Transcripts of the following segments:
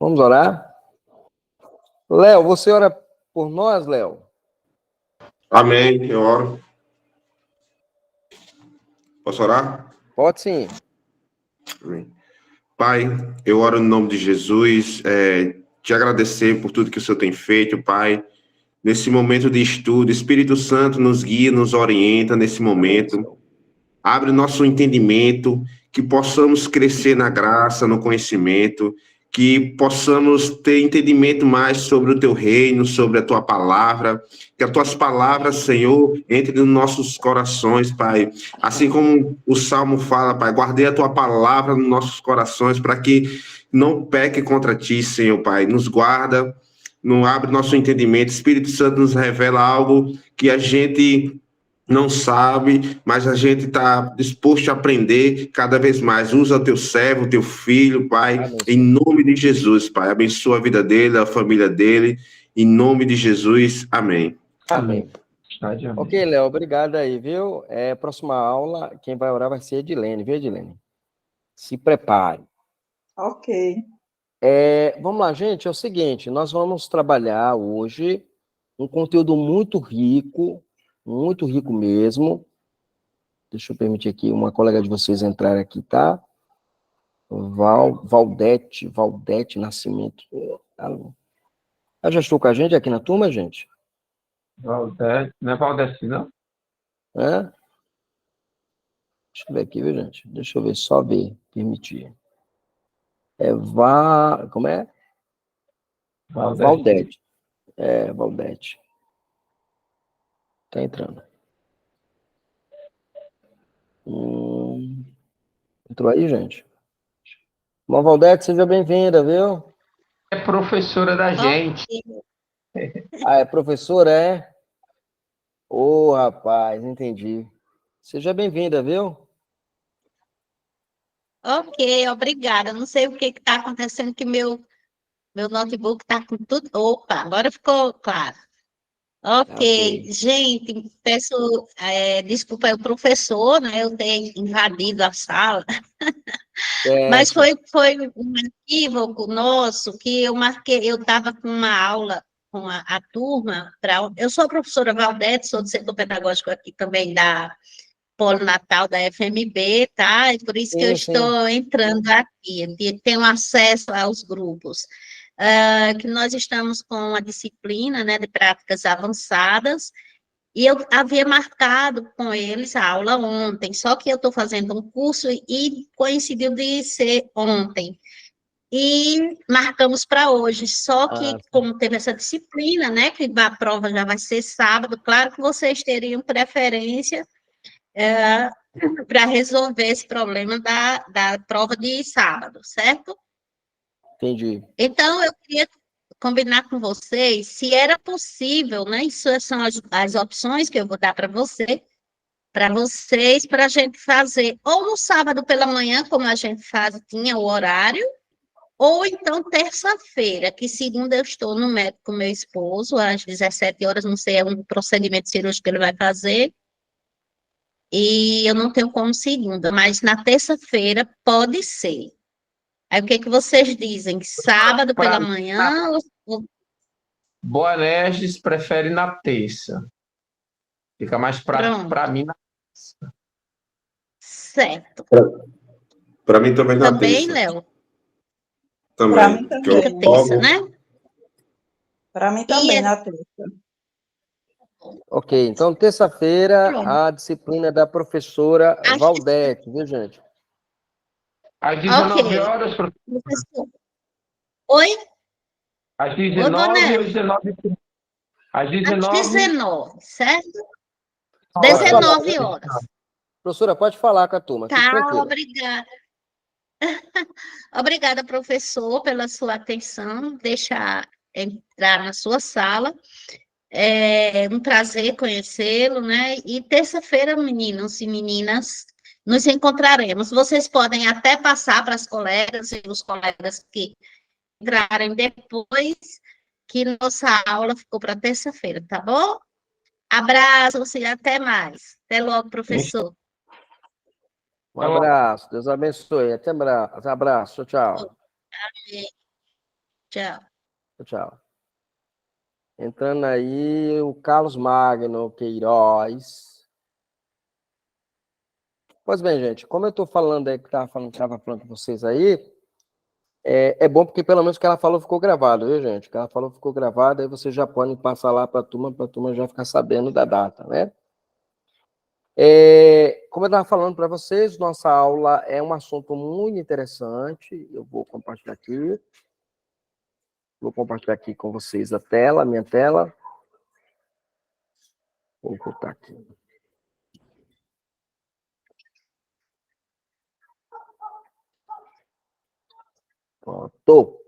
Vamos orar? Léo, você ora por nós, Léo? Amém, eu oro. Posso orar? Pode sim. Amém. Pai, eu oro no nome de Jesus, te agradecer por tudo que o Senhor tem feito, Pai. Nesse momento de estudo, Espírito Santo nos guia, nos orienta nesse momento. Abre o nosso entendimento, que possamos crescer na graça, no conhecimento, que possamos ter entendimento mais sobre o teu reino, sobre a tua palavra, que as tuas palavras, Senhor, entrem nos nossos corações, Pai. Assim como o Salmo fala, Pai, guardei a tua palavra nos nossos corações para que não peque contra ti, Senhor, Pai. Nos guarda, não abre nosso entendimento. Espírito Santo nos revela algo que a gente não sabe, mas a gente está disposto a aprender cada vez mais. Usa o teu servo, o teu filho, Pai, Amém. em nome de Jesus, Pai. Abençoa a vida dele, a família dele, em nome de Jesus. Amém. Amém. Ok, Léo, obrigado aí, viu? Próxima aula, quem vai orar vai ser a Edilene, viu, Edilene? Se prepare. Ok. Vamos lá, gente, é o seguinte, nós vamos trabalhar hoje um conteúdo muito rico mesmo. Deixa eu permitir aqui uma colega de vocês entrar aqui, tá? Valdete Nascimento. Ela já estou com a gente aqui na turma, gente? Valdete, não é Valdete, não? É? Deixa eu ver aqui, viu, gente? Deixa eu ver, só ver, permitir. Como é? Valdete. Valdete. Tá entrando. Entrou aí, gente? Bom, Valdete, seja bem-vinda, viu? É professora da gente. Ah, é professora, é? Ô, rapaz, entendi. Seja bem-vinda, viu? Ok, obrigada. Não sei o que está acontecendo, que meu notebook está com tudo. Opa, agora ficou claro. Ok, gente, peço desculpa ao professor, né? Eu ter invadido a sala, mas foi um equívoco nosso que eu marquei, eu estava com uma aula com a turma, eu sou a professora Valdete, sou do setor pedagógico aqui também da Polo Natal da FMB, tá? É por isso que eu estou entrando aqui, tenho acesso aos grupos. Que nós estamos com a disciplina, né, de práticas avançadas, e eu havia marcado com eles a aula ontem, só que eu estou fazendo um curso e coincidiu de ser ontem. E marcamos para hoje, só que como teve essa disciplina, né, que a prova já vai ser sábado, claro que vocês teriam preferência para resolver esse problema da prova de sábado, certo? Entendi. Então, eu queria combinar com vocês se era possível, né? Isso são as opções que eu vou dar para vocês, para a gente fazer ou no sábado pela manhã, como a gente tinha o horário, ou então terça-feira, que segunda eu estou no médico com meu esposo, às 17 horas, não sei, é um procedimento cirúrgico que ele vai fazer, e eu não tenho como segunda, mas na terça-feira pode ser. Aí o que vocês dizem? Sábado pela manhã ou... Boanerges prefere na terça. Fica mais prático para mim na terça. Certo. Para mim também na também, terça. Léo? Também. Para mim também. Fica terça, né? Para mim também, na terça. Ok, então terça-feira a disciplina da professora Valdete, viu, gente? Às 19 horas, professor. Oi? Às 19 ou 19? Às 19. Às 19, certo? 19 horas. Professora, pode falar com a turma. Tá, obrigada. Obrigada, professor, pela sua atenção. Deixa entrar na sua sala. É um prazer conhecê-lo, né? E terça-feira, meninos e meninas, nos encontraremos. Vocês podem até passar para as colegas e os colegas que entrarem depois, que nossa aula ficou para terça-feira, tá bom? Abraço e até mais. Até logo, professor. Um abraço, Deus abençoe. Até abraço, tchau. Amém. Tchau. Tchau. Entrando aí o Carlos Magno Queiroz. Pois bem, gente, como eu estou falando aí, que estava falando com vocês aí, é bom porque pelo menos o que ela falou ficou gravado, viu, gente? O que ela falou ficou gravado, aí vocês já podem passar lá para a turma já ficar sabendo da data, né? Como eu estava falando para vocês, nossa aula é um assunto muito interessante. Eu vou compartilhar aqui. Vou compartilhar aqui com vocês a tela, minha tela. Vou botar aqui. Pronto.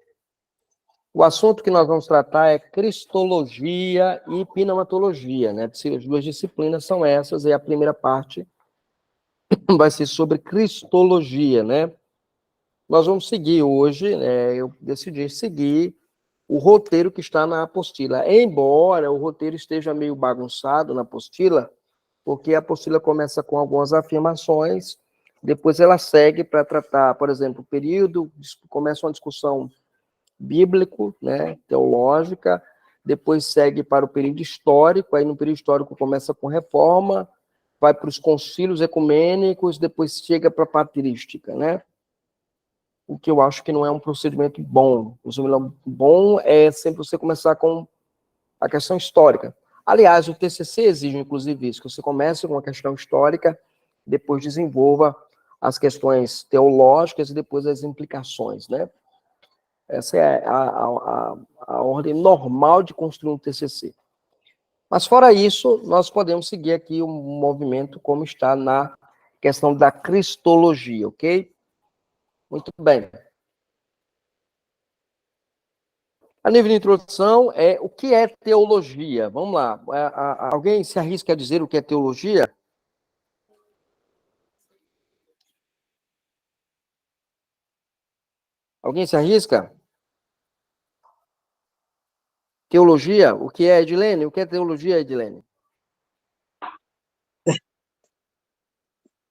O assunto que nós vamos tratar é cristologia e pneumatologia, né? As duas disciplinas são essas, e a primeira parte vai ser sobre cristologia, né? Nós vamos seguir hoje, né? Eu decidi seguir o roteiro que está na apostila, embora o roteiro esteja meio bagunçado na apostila, porque a apostila começa com algumas afirmações, depois ela segue para tratar, por exemplo, o período, começa uma discussão bíblico, né, teológica, depois segue para o período histórico, aí no período histórico começa com reforma, vai para os concílios ecumênicos, depois chega para a patrística, né? O que eu acho que não é um procedimento bom. O procedimento bom é sempre você começar com a questão histórica. Aliás, o TCC exige, inclusive, isso, que você comece com a questão histórica, depois desenvolva as questões teológicas e depois as implicações, né? Essa é a ordem normal de construir um TCC. Mas, fora isso, nós podemos seguir aqui o movimento como está na questão da cristologia, ok? Muito bem. A nível de introdução, o que é teologia? Vamos lá. Alguém se arrisca a dizer o que é teologia? Alguém se arrisca? Teologia? O que é, Edilene? O que é teologia, Edilene?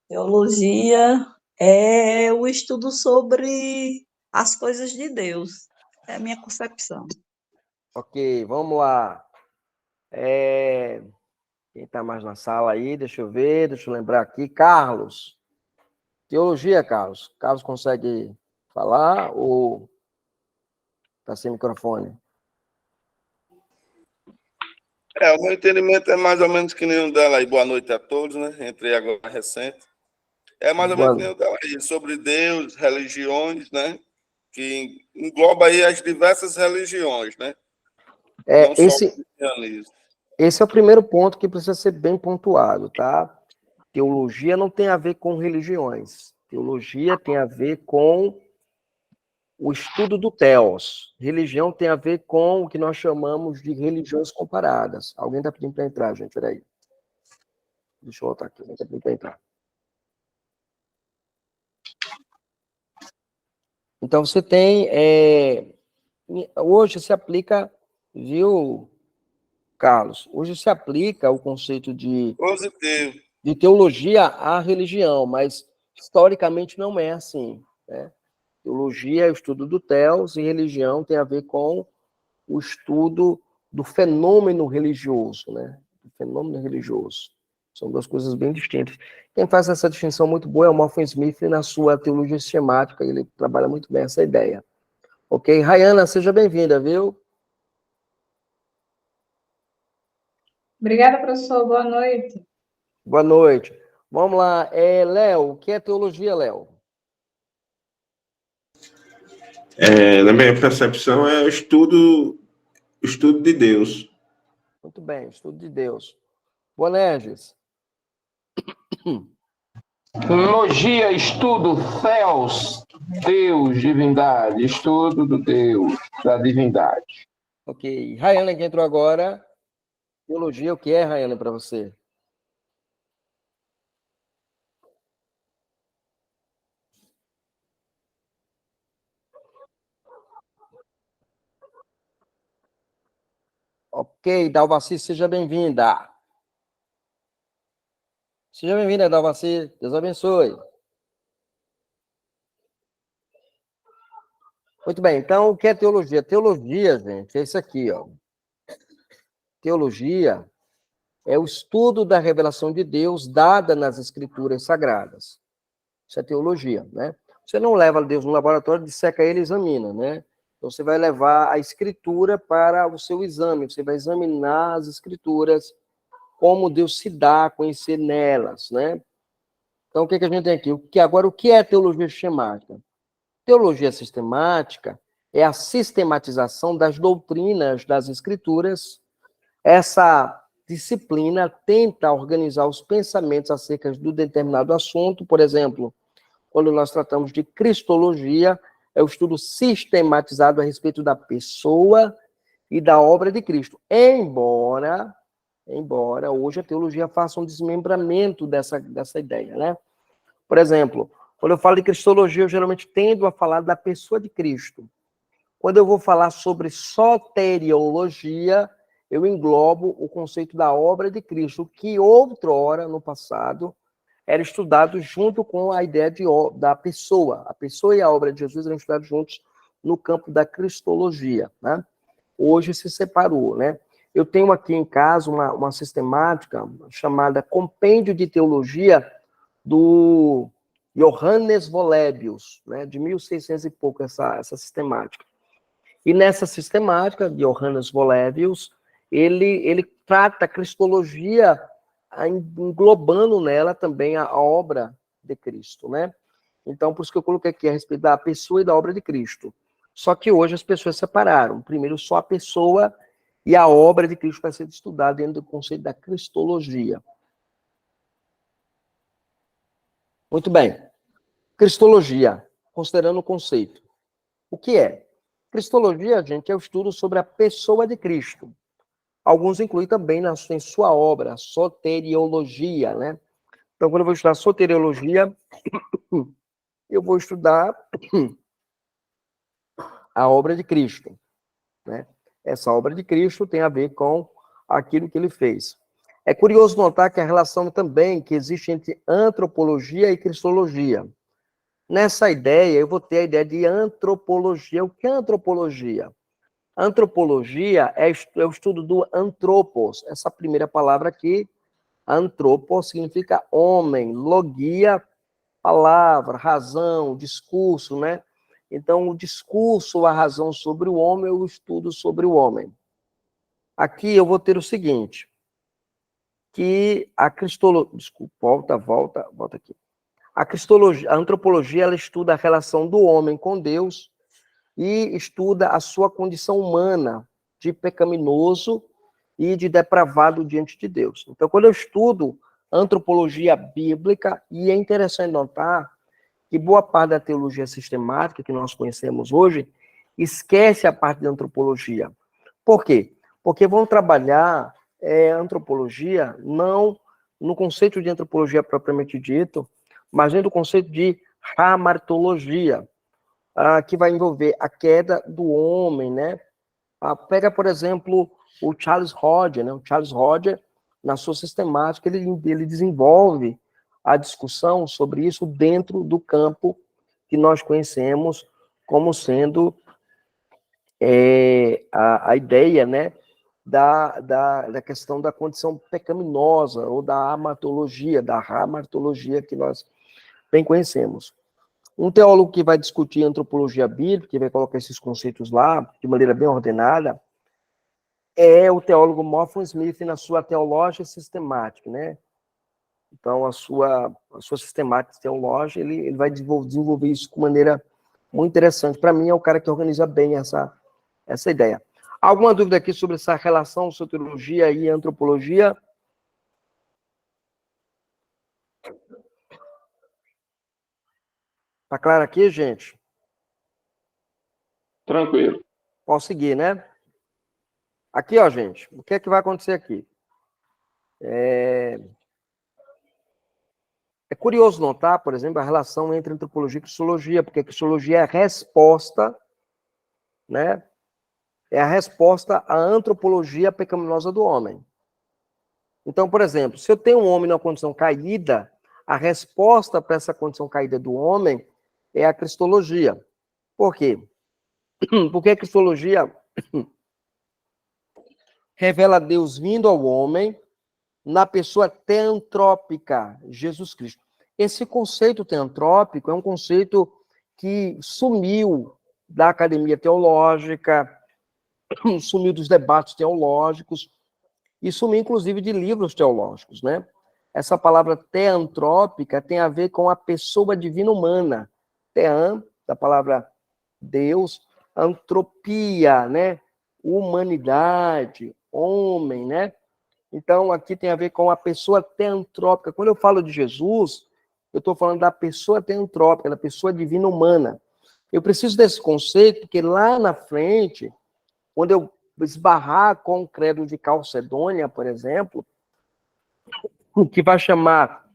Teologia é o estudo sobre as coisas de Deus. É a minha concepção. Ok, vamos lá. Quem está mais na sala aí? Deixa eu ver, deixa eu lembrar aqui. Carlos. Teologia, Carlos. Carlos consegue falar ou está sem microfone? O meu entendimento é mais ou menos que nem o dela aí. Boa noite a todos, né? Entrei agora recente. É mais ou menos que nem o dela aí, sobre Deus, religiões, né? Que engloba aí as diversas religiões, né? Não só o cristianismo. Esse é o primeiro ponto que precisa ser bem pontuado, tá? Teologia não tem a ver com religiões. Teologia tem a ver com o estudo do Theos. Religião tem a ver com o que nós chamamos de religiões comparadas. Alguém está pedindo para entrar, gente? Peraí. Deixa eu voltar aqui. Alguém está pedindo para entrar. Então, você tem... hoje se aplica, viu, Carlos? Hoje se aplica o conceito de Positivo. de teologia à religião, mas historicamente não é assim, né? Teologia é o estudo do Theos e religião tem a ver com o estudo do fenômeno religioso, né? Do fenômeno religioso. São duas coisas bem distintas. Quem faz essa distinção muito boa é o Morphin Smith na sua teologia sistemática, ele trabalha muito bem essa ideia. Ok? Rayana, seja bem-vinda, viu? Obrigada, professor. Boa noite. Boa noite. Vamos lá. Léo, o que é teologia, Léo? Na minha percepção, é o estudo de Deus. Muito bem, estudo de Deus. Boanerges. Logia, estudo, Theos, Deus, divindade, estudo do Deus, da divindade. Ok. Rayana, que entrou agora. Teologia, o que é, Rayana, para você? Ok, Dalvaci, seja bem-vinda. Seja bem-vinda, Dalvaci. Deus abençoe. Muito bem, então, o que é teologia? Teologia, gente, é isso aqui, ó. Teologia é o estudo da revelação de Deus dada nas escrituras sagradas. Isso é teologia, né? Você não leva Deus no laboratório, disseca ele e examina, né? Então, você vai levar a escritura para o seu exame, você vai examinar as escrituras, como Deus se dá a conhecer nelas, né? Então, o que a gente tem aqui? Agora, o que é teologia sistemática? Teologia sistemática é a sistematização das doutrinas das escrituras. Essa disciplina tenta organizar os pensamentos acerca de um determinado assunto. Por exemplo, quando nós tratamos de cristologia, é o estudo sistematizado a respeito da pessoa e da obra de Cristo. Embora hoje a teologia faça um desmembramento dessa ideia, né? Por exemplo, quando eu falo de cristologia, eu geralmente tendo a falar da pessoa de Cristo. Quando eu vou falar sobre soteriologia, eu englobo o conceito da obra de Cristo, que outrora, no passado, era estudado junto com a ideia da pessoa. A pessoa e a obra de Jesus eram estudados juntos no campo da cristologia, né? Hoje se separou, né? Eu tenho aqui em casa uma sistemática chamada Compêndio de Teologia do Johannes Volebius, né, de 1600 e pouco, essa sistemática. E nessa sistemática de Johannes Volebius, ele trata a cristologia englobando nela também a obra de Cristo, né? Então, por isso que eu coloquei aqui a respeito da pessoa e da obra de Cristo. Só que hoje as pessoas separaram. Primeiro, só a pessoa e a obra de Cristo vai ser estudada dentro do conceito da cristologia. Muito bem. Cristologia, considerando o conceito. O que é? Cristologia, gente, é o estudo sobre a pessoa de Cristo. Alguns incluem também em sua obra, soteriologia, né? Então, quando eu vou estudar soteriologia, eu vou estudar a obra de Cristo, né? Essa obra de Cristo tem a ver com aquilo que ele fez. É curioso notar que a relação também que existe entre antropologia e cristologia. Nessa ideia, eu vou ter a ideia de antropologia. O que é antropologia? Antropologia é o estudo do antropos. Essa primeira palavra aqui, antropos, significa homem, logia, palavra, razão, discurso, né? Então, o discurso, a razão sobre o homem, é o estudo sobre o homem. Aqui eu vou ter o seguinte, que a cristologia... Desculpa, volta aqui. A antropologia, ela estuda a relação do homem com Deus e estuda a sua condição humana de pecaminoso e de depravado diante de Deus. Então, quando eu estudo antropologia bíblica, e é interessante notar que boa parte da teologia sistemática que nós conhecemos hoje esquece a parte da antropologia. Por quê? Porque vão trabalhar antropologia não no conceito de antropologia propriamente dito, mas dentro do conceito de hamartologia, que vai envolver a queda do homem, né? Pega, por exemplo, o Charles Hodge, né? O Charles Hodge, na sua sistemática, ele desenvolve a discussão sobre isso dentro do campo que nós conhecemos como sendo a ideia, né? Da questão da condição pecaminosa, ou da hamartologia que nós bem conhecemos. Um teólogo que vai discutir antropologia bíblica, que vai colocar esses conceitos lá, de maneira bem ordenada, é o teólogo Morton Smith, na sua Teologia Sistemática, né? Então, a sua sistemática teológica, ele vai desenvolver isso de maneira muito interessante. Para mim, é o cara que organiza bem essa ideia. Alguma dúvida aqui sobre essa relação soteriologia e antropologia? Tá claro aqui, gente? Tranquilo. Posso seguir, né? Aqui, ó, gente, o que é que vai acontecer aqui? É curioso notar, por exemplo, a relação entre antropologia e cristologia, porque a cristologia é a resposta, né? É a resposta à antropologia pecaminosa do homem. Então, por exemplo, se eu tenho um homem numa condição caída, a resposta para essa condição caída do homem é a cristologia. Por quê? Porque a cristologia revela Deus vindo ao homem na pessoa teantrópica, Jesus Cristo. Esse conceito teantrópico é um conceito que sumiu da academia teológica, sumiu dos debates teológicos, e sumiu, inclusive, de livros teológicos, né? Essa palavra teantrópica tem a ver com a pessoa divina humana. Tean, da palavra Deus, antropia, né? Humanidade, homem, né? Então, aqui tem a ver com a pessoa teantrópica. Quando eu falo de Jesus, eu estou falando da pessoa teantrópica, da pessoa divina humana. Eu preciso desse conceito, porque lá na frente, quando eu esbarrar com o credo de Calcedônia, por exemplo, que vai chamar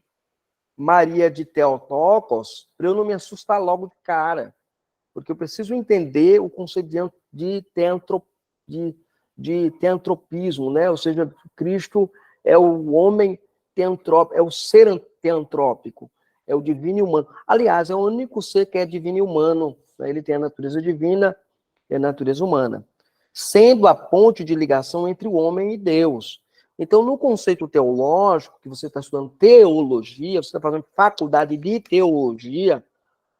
Maria de Theotokos, para eu não me assustar logo de cara, porque eu preciso entender o conceito de teantropismo, né? Ou seja, Cristo é o homem teantrópico, é o ser teantrópico, é o divino e humano. Aliás, é o único ser que é divino e humano, né? Ele tem a natureza divina e a natureza humana, sendo a ponte de ligação entre o homem e Deus. Então, no conceito teológico, que você está estudando teologia, você está fazendo faculdade de teologia,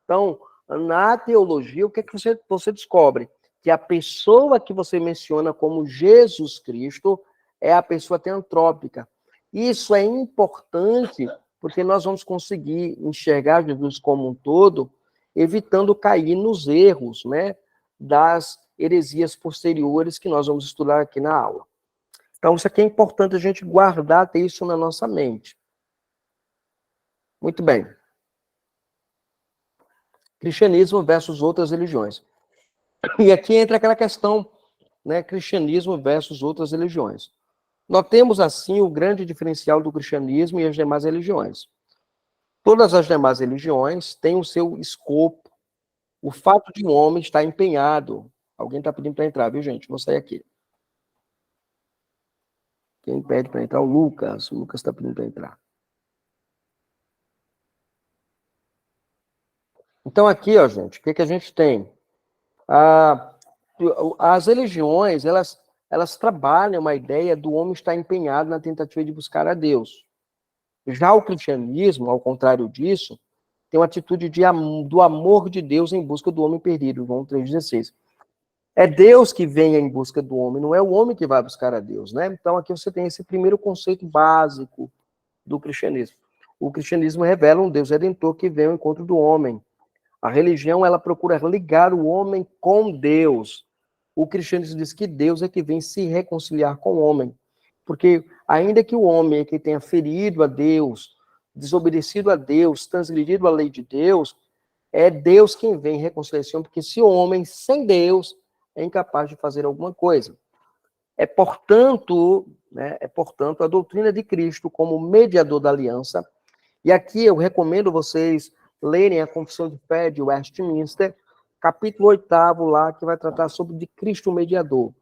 então, na teologia, o que é que você descobre? Que a pessoa que você menciona como Jesus Cristo é a pessoa teantrópica. Isso é importante, porque nós vamos conseguir enxergar Jesus como um todo, evitando cair nos erros, né, das heresias posteriores que nós vamos estudar aqui na aula. Então, isso aqui é importante a gente guardar, ter isso na nossa mente. Muito bem. Cristianismo versus outras religiões. E aqui entra aquela questão, né, cristianismo versus outras religiões. Nós temos, assim, o grande diferencial do cristianismo e as demais religiões. Todas as demais religiões têm o seu escopo. O fato de um homem estar empenhado. Alguém está pedindo para entrar, viu, gente? Vou sair aqui. Quem pede para entrar? O Lucas. O Lucas está pedindo para entrar. Então, aqui, ó, gente, o que a gente tem? As religiões, elas trabalham uma ideia do homem estar empenhado na tentativa de buscar a Deus. Já o cristianismo, ao contrário disso, tem uma atitude do amor de Deus em busca do homem perdido, João 3,16. É Deus que vem em busca do homem, não é o homem que vai buscar a Deus, né? Então, aqui você tem esse primeiro conceito básico do cristianismo. O cristianismo revela um Deus redentor que vem ao encontro do homem. A religião, ela procura ligar o homem com Deus. O cristianismo diz que Deus é que vem se reconciliar com o homem. Porque, ainda que o homem é que tenha ferido a Deus, desobedecido a Deus, transgredido a lei de Deus, é Deus quem vem em reconciliação, porque se o homem sem Deus é incapaz de fazer alguma coisa. Portanto, a doutrina de Cristo como mediador da aliança. E aqui eu recomendo vocês lerem a Confissão de Fé de Westminster, capítulo 8º lá, que vai tratar sobre de Cristo mediador.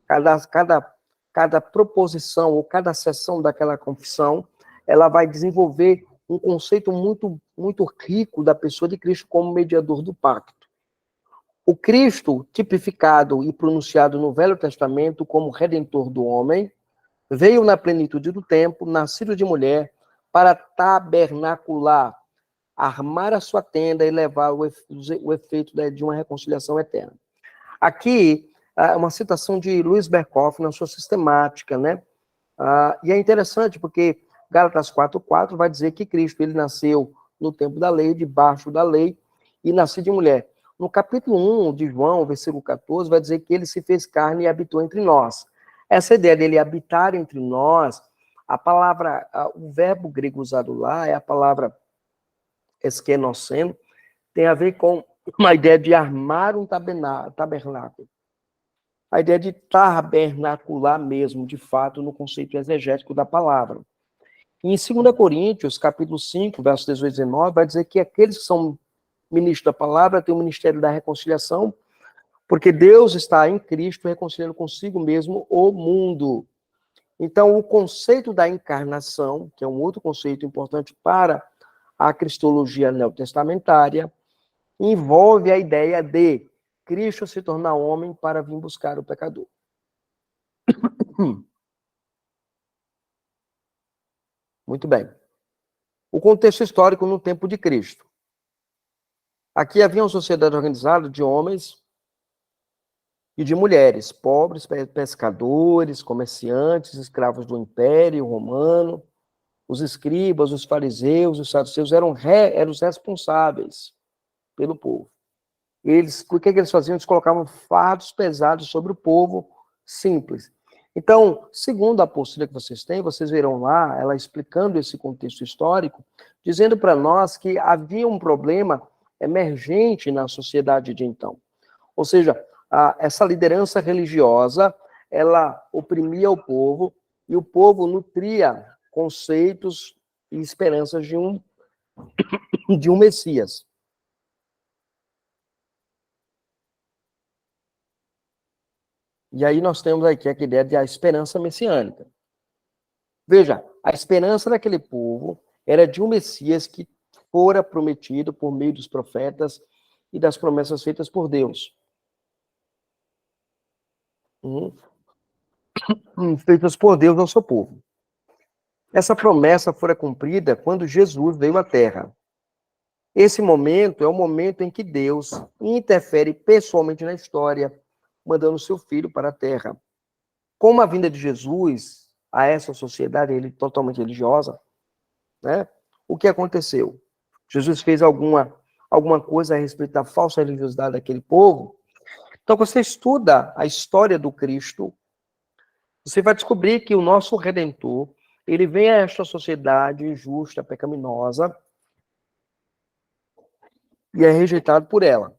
Cada proposição ou cada seção daquela confissão, ela vai desenvolver um conceito muito, muito rico da pessoa de Cristo como mediador do pacto. O Cristo, tipificado e pronunciado no Velho Testamento como redentor do homem, veio na plenitude do tempo, nascido de mulher, para tabernacular, armar a sua tenda e levar o efeito de uma reconciliação eterna. Aqui, uma citação de Louis Berkhoff na sua sistemática, né? E é interessante porque Gálatas 4:4 vai dizer que Cristo, ele nasceu no tempo da lei, debaixo da lei, e nasceu de mulher. No capítulo 1 de João, versículo 14, vai dizer que ele se fez carne e habitou entre nós. Essa ideia dele habitar entre nós, a palavra, o verbo grego usado lá é a palavra eskenoceno, tem a ver com uma ideia de armar um tabernáculo. A ideia de tabernacular mesmo, de fato, no conceito exegético da palavra. E em 2 Coríntios, capítulo 5, versos 18 e 19, vai dizer que aqueles que são ministros da palavra têm o ministério da reconciliação, porque Deus está em Cristo reconciliando consigo mesmo o mundo. Então, o conceito da encarnação, que é um outro conceito importante para a cristologia neotestamentária, envolve a ideia de Cristo se tornar homem para vir buscar o pecador. Muito bem. O contexto histórico no tempo de Cristo. Aqui havia uma sociedade organizada de homens e de mulheres, pobres, pescadores, comerciantes, escravos do Império Romano. Os escribas, os fariseus, os saduceus eram os responsáveis pelo povo. O que eles faziam? Eles colocavam fardos pesados sobre o povo simples. Então, segundo a apostila que vocês têm, vocês verão lá, ela explicando esse contexto histórico, dizendo para nós que havia um problema emergente na sociedade de então. Ou seja, essa liderança religiosa, ela oprimia o povo, e o povo nutria conceitos e esperanças de um Messias. E aí nós temos aqui a ideia de a esperança messiânica. Veja, a esperança daquele povo era de um Messias que fora prometido por meio dos profetas e das promessas feitas por Deus. Feitas por Deus ao seu povo. Essa promessa fora cumprida quando Jesus veio à Terra. Esse momento é o momento em que Deus interfere pessoalmente na história, mandando seu filho para a Terra. Com a vinda de Jesus a essa sociedade totalmente religiosa, né? O que aconteceu? Jesus fez alguma coisa a respeito da falsa religiosidade daquele povo. Então, quando você estuda a história do Cristo, você vai descobrir que o nosso Redentor, ele vem a esta sociedade injusta, pecaminosa, e é rejeitado por ela.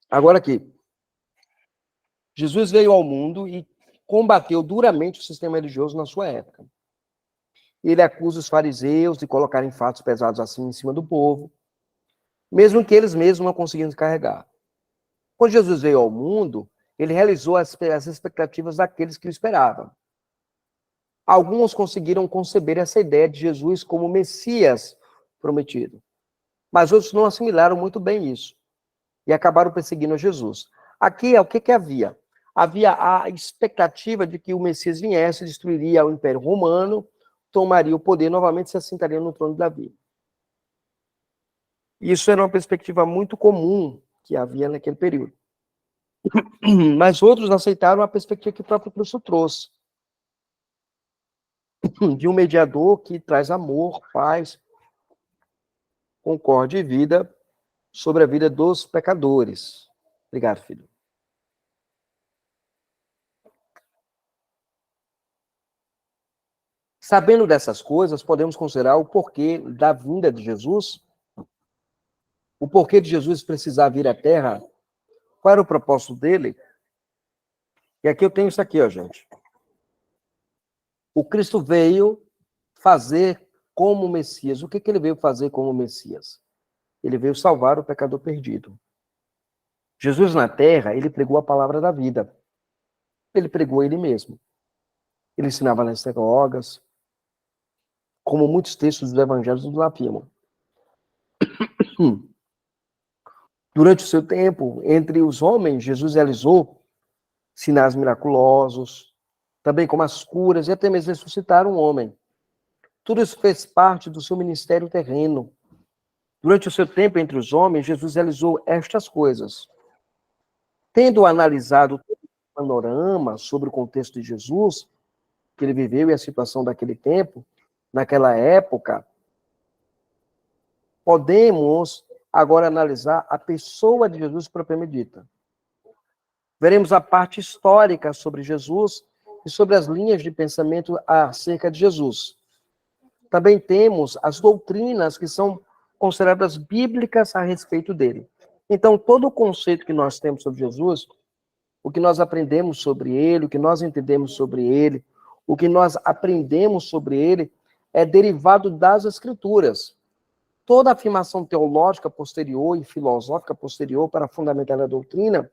Agora aqui, Jesus veio ao mundo e combateu duramente o sistema religioso na sua época. Ele acusa os fariseus de colocarem fatos pesados assim em cima do povo, mesmo que eles mesmos não conseguiam carregar. Quando Jesus veio ao mundo, ele realizou as expectativas daqueles que o esperavam. Alguns conseguiram conceber essa ideia de Jesus como Messias prometido, mas outros não assimilaram muito bem isso e acabaram perseguindo Jesus. Aqui, o que havia? Havia a expectativa de que o Messias viesse, destruiria o Império Romano, tomaria o poder novamente e se assentaria no trono de Davi. Isso era uma perspectiva muito comum que havia naquele período. Mas outros aceitaram a perspectiva que o próprio Cristo trouxe, de um mediador que traz amor, paz, concórdia e vida sobre a vida dos pecadores. Obrigado, filho. Sabendo dessas coisas, podemos considerar o porquê da vinda de Jesus, o porquê de Jesus precisar vir à Terra, qual era o propósito dele. E aqui eu tenho isso aqui, ó, gente. O Cristo veio fazer como Messias. O que ele veio fazer como Messias? Ele veio salvar o pecador perdido. Jesus na Terra, ele pregou a palavra da vida. Ele pregou ele mesmo. Ele ensinava nas sinagogas, como muitos textos dos evangelhos nos afirmam. Durante o seu tempo, entre os homens, Jesus realizou sinais miraculosos, também como as curas, e até mesmo ressuscitar um homem. Tudo isso fez parte do seu ministério terreno. Durante o seu tempo entre os homens, Jesus realizou estas coisas. Tendo analisado o panorama sobre o contexto de Jesus, que ele viveu e a situação daquele tempo, naquela época, podemos agora analisar a pessoa de Jesus propriamente dita. Veremos a parte histórica sobre Jesus e sobre as linhas de pensamento acerca de Jesus. Também temos as doutrinas que são consideradas bíblicas a respeito dele. Então, todo o conceito que nós temos sobre Jesus, o que nós aprendemos sobre ele, o que nós entendemos sobre ele, o que nós aprendemos sobre ele, é derivado das Escrituras. Toda afirmação teológica posterior e filosófica posterior para fundamentar a doutrina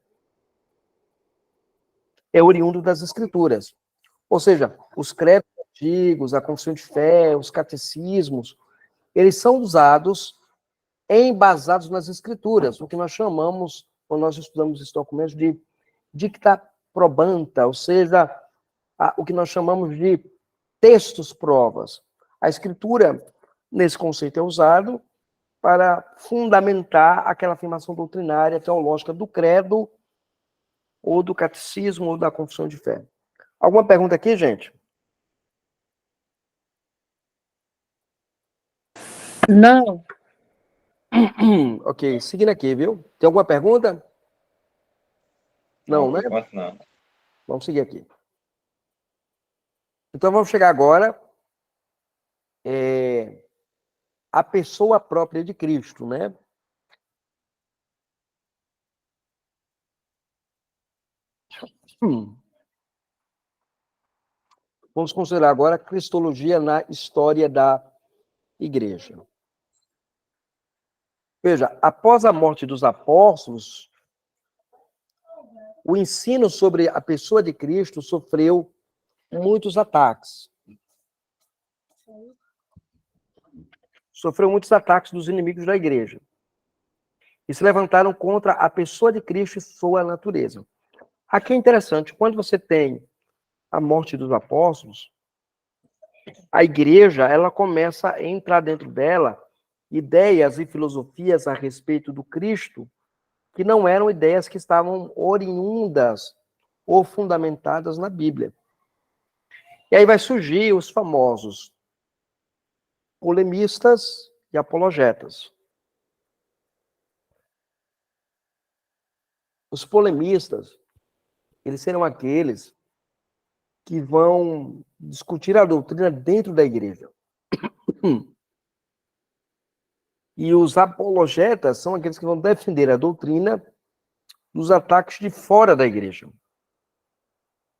é oriundo das Escrituras. Ou seja, os credos antigos, a confissão de fé, os catecismos, eles são usados embasados nas escrituras, o que nós chamamos, quando nós estudamos esses documentos, de dicta probanta, ou seja, o que nós chamamos de textos provas. A escritura, nesse conceito, é usado para fundamentar aquela afirmação doutrinária, teológica do credo, ou do catecismo, ou da confissão de fé. Alguma pergunta aqui, gente? Não. Ok, seguindo aqui, viu? Tem alguma pergunta? Não, né? Não. Vamos seguir aqui. Então, vamos chegar agora à pessoa própria de Cristo, né? Vamos considerar agora a cristologia na história da igreja. Veja, após a morte dos apóstolos, o ensino sobre a pessoa de Cristo sofreu muitos ataques. Sofreu muitos ataques dos inimigos da igreja. E se levantaram contra a pessoa de Cristo e sua natureza. Aqui é interessante, quando você tem a morte dos apóstolos, a igreja, ela começa a entrar dentro dela ideias e filosofias a respeito do Cristo que não eram ideias que estavam oriundas ou fundamentadas na Bíblia. E aí vai surgir os famosos polemistas e apologetas. Os polemistas, eles serão aqueles que vão discutir a doutrina dentro da igreja. E os apologetas são aqueles que vão defender a doutrina dos ataques de fora da igreja.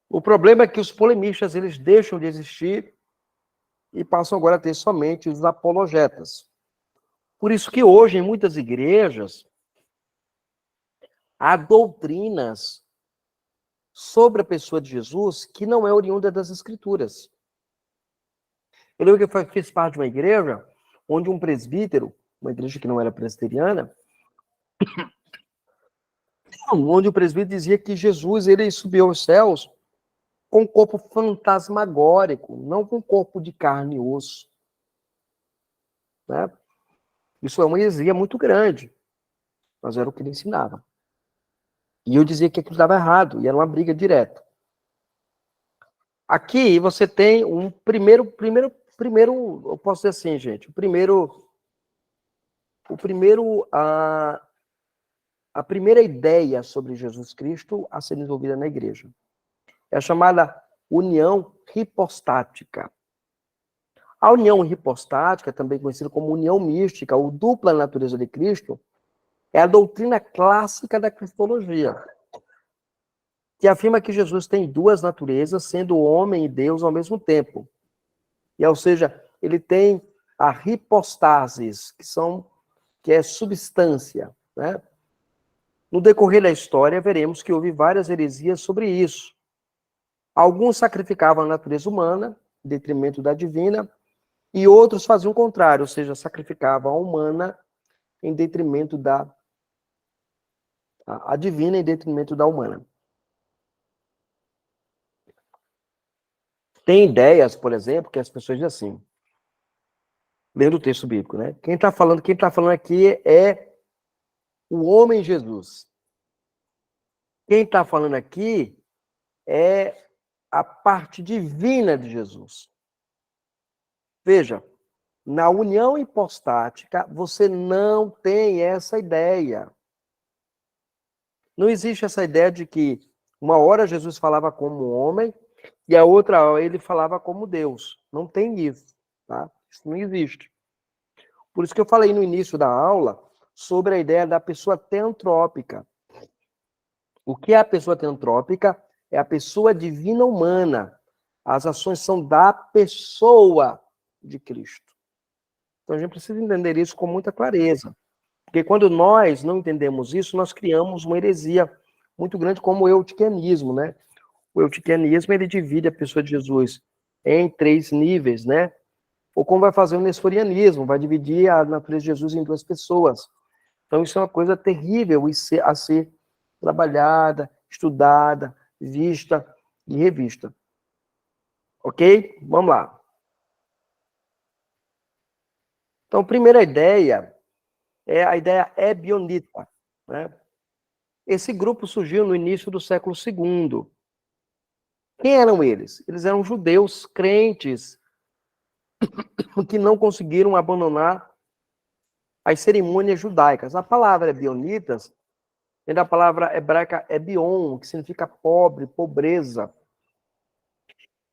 O problema é que os polemistas, eles deixam de existir e passam agora a ter somente os apologetas. Por isso que hoje, em muitas igrejas, há doutrinas sobre a pessoa de Jesus que não é oriunda das Escrituras. Eu lembro que eu fiz parte de uma igreja onde um presbítero, uma igreja que não era presbiteriana, onde o presbítero dizia que Jesus ele subiu aos céus com um corpo fantasmagórico, não com corpo de carne e osso. Né? Isso é uma heresia muito grande, mas era o que ele ensinava. E eu dizia que aquilo estava errado, e era uma briga direta. Aqui você tem um primeiro, eu posso dizer assim, gente, a primeira ideia sobre Jesus Cristo a ser desenvolvida na igreja. É a chamada união hipostática. A união hipostática, também conhecida como união mística, ou dupla natureza de Cristo, é a doutrina clássica da cristologia, que afirma que Jesus tem duas naturezas, sendo homem e Deus ao mesmo tempo. E, ou seja, ele tem a hipostasis, que é substância, né? No decorrer da história, veremos que houve várias heresias sobre isso. Alguns sacrificavam a natureza humana, em detrimento da divina, e outros faziam o contrário, ou seja, sacrificavam a humana em detrimento a divina em detrimento da humana. Tem ideias, por exemplo, que as pessoas dizem assim, lendo o texto bíblico, né? Quem está falando aqui é o homem Jesus. Quem está falando aqui é a parte divina de Jesus. Veja, na união hipostática, você não tem essa ideia. Não existe essa ideia de que uma hora Jesus falava como homem e a outra hora ele falava como Deus. Não tem isso, tá? Isso não existe. Por isso que eu falei no início da aula sobre a ideia da pessoa teantrópica. O que é a pessoa teantrópica? É a pessoa divina humana. As ações são da pessoa de Cristo. Então a gente precisa entender isso com muita clareza. Porque quando nós não entendemos isso, nós criamos uma heresia muito grande como o eutiquianismo, né? O eutiquianismo, ele divide a pessoa de Jesus em 3 níveis, né? Ou como vai fazer o nestorianismo, vai dividir a natureza de Jesus em 2 pessoas. Então, isso é uma coisa terrível a ser trabalhada, estudada, vista e revista. Ok? Vamos lá. Então, a primeira ideia é a ideia ebionita, né? Esse grupo surgiu no início do século II. Quem eram eles? Eles eram judeus crentes que não conseguiram abandonar as cerimônias judaicas. A palavra ebionitas vem da palavra hebraica ebion, que significa pobre, pobreza.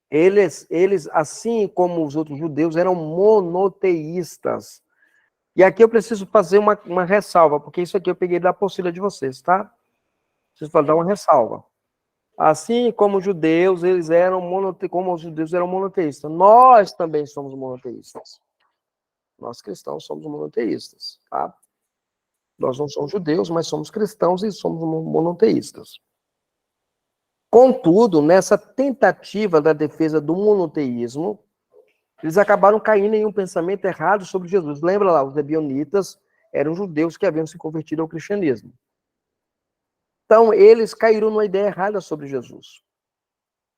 Eles, assim como os outros judeus, eram monoteístas. E aqui eu preciso fazer uma ressalva, porque isso aqui eu peguei da apostila de vocês, tá? Preciso dar uma ressalva. Assim como os judeus, como os judeus eram monoteístas, nós também somos monoteístas. Nós cristãos somos monoteístas, tá? Nós não somos judeus, mas somos cristãos e somos monoteístas. Contudo, nessa tentativa da defesa do monoteísmo, eles acabaram caindo em um pensamento errado sobre Jesus. Lembra lá, os ebionitas eram judeus que haviam se convertido ao cristianismo. Então, eles caíram numa ideia errada sobre Jesus.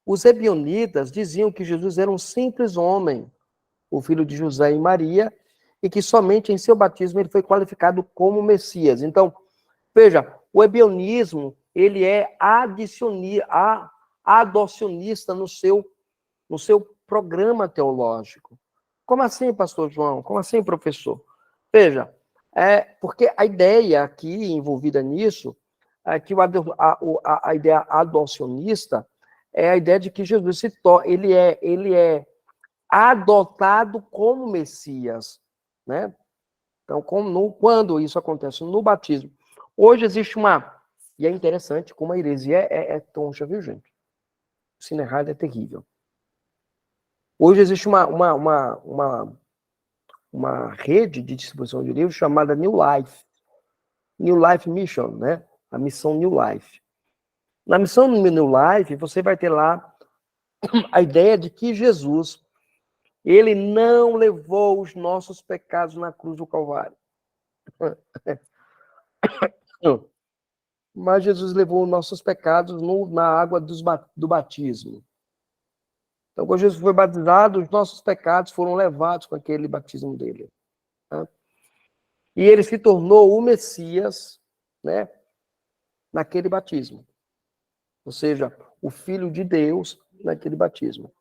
Os ebionitas diziam que Jesus era um simples homem, o filho de José e Maria, e que somente em seu batismo ele foi qualificado como Messias. Então, veja, o ebionismo, ele é adocionista no seu programa teológico. Como assim, pastor João? Como assim, professor? Veja, porque a ideia aqui envolvida nisso é que a ideia adocionista é a ideia de que Jesus ele é adotado como Messias, né? Então, quando isso acontece no batismo, hoje existe e é interessante como a heresia é toncha, viu, gente? O ensino errado é terrível. Hoje existe uma rede de distribuição de livros chamada New Life Mission, né? A missão New Life. Na missão New Life, você vai ter lá a ideia de que Jesus, ele não levou os nossos pecados na cruz do Calvário. Mas Jesus levou os nossos pecados na água do batismo. Então, quando Jesus foi batizado, os nossos pecados foram levados com aquele batismo dele. Tá? E ele se tornou o Messias, né, naquele batismo. Ou seja, o Filho de Deus naquele batismo.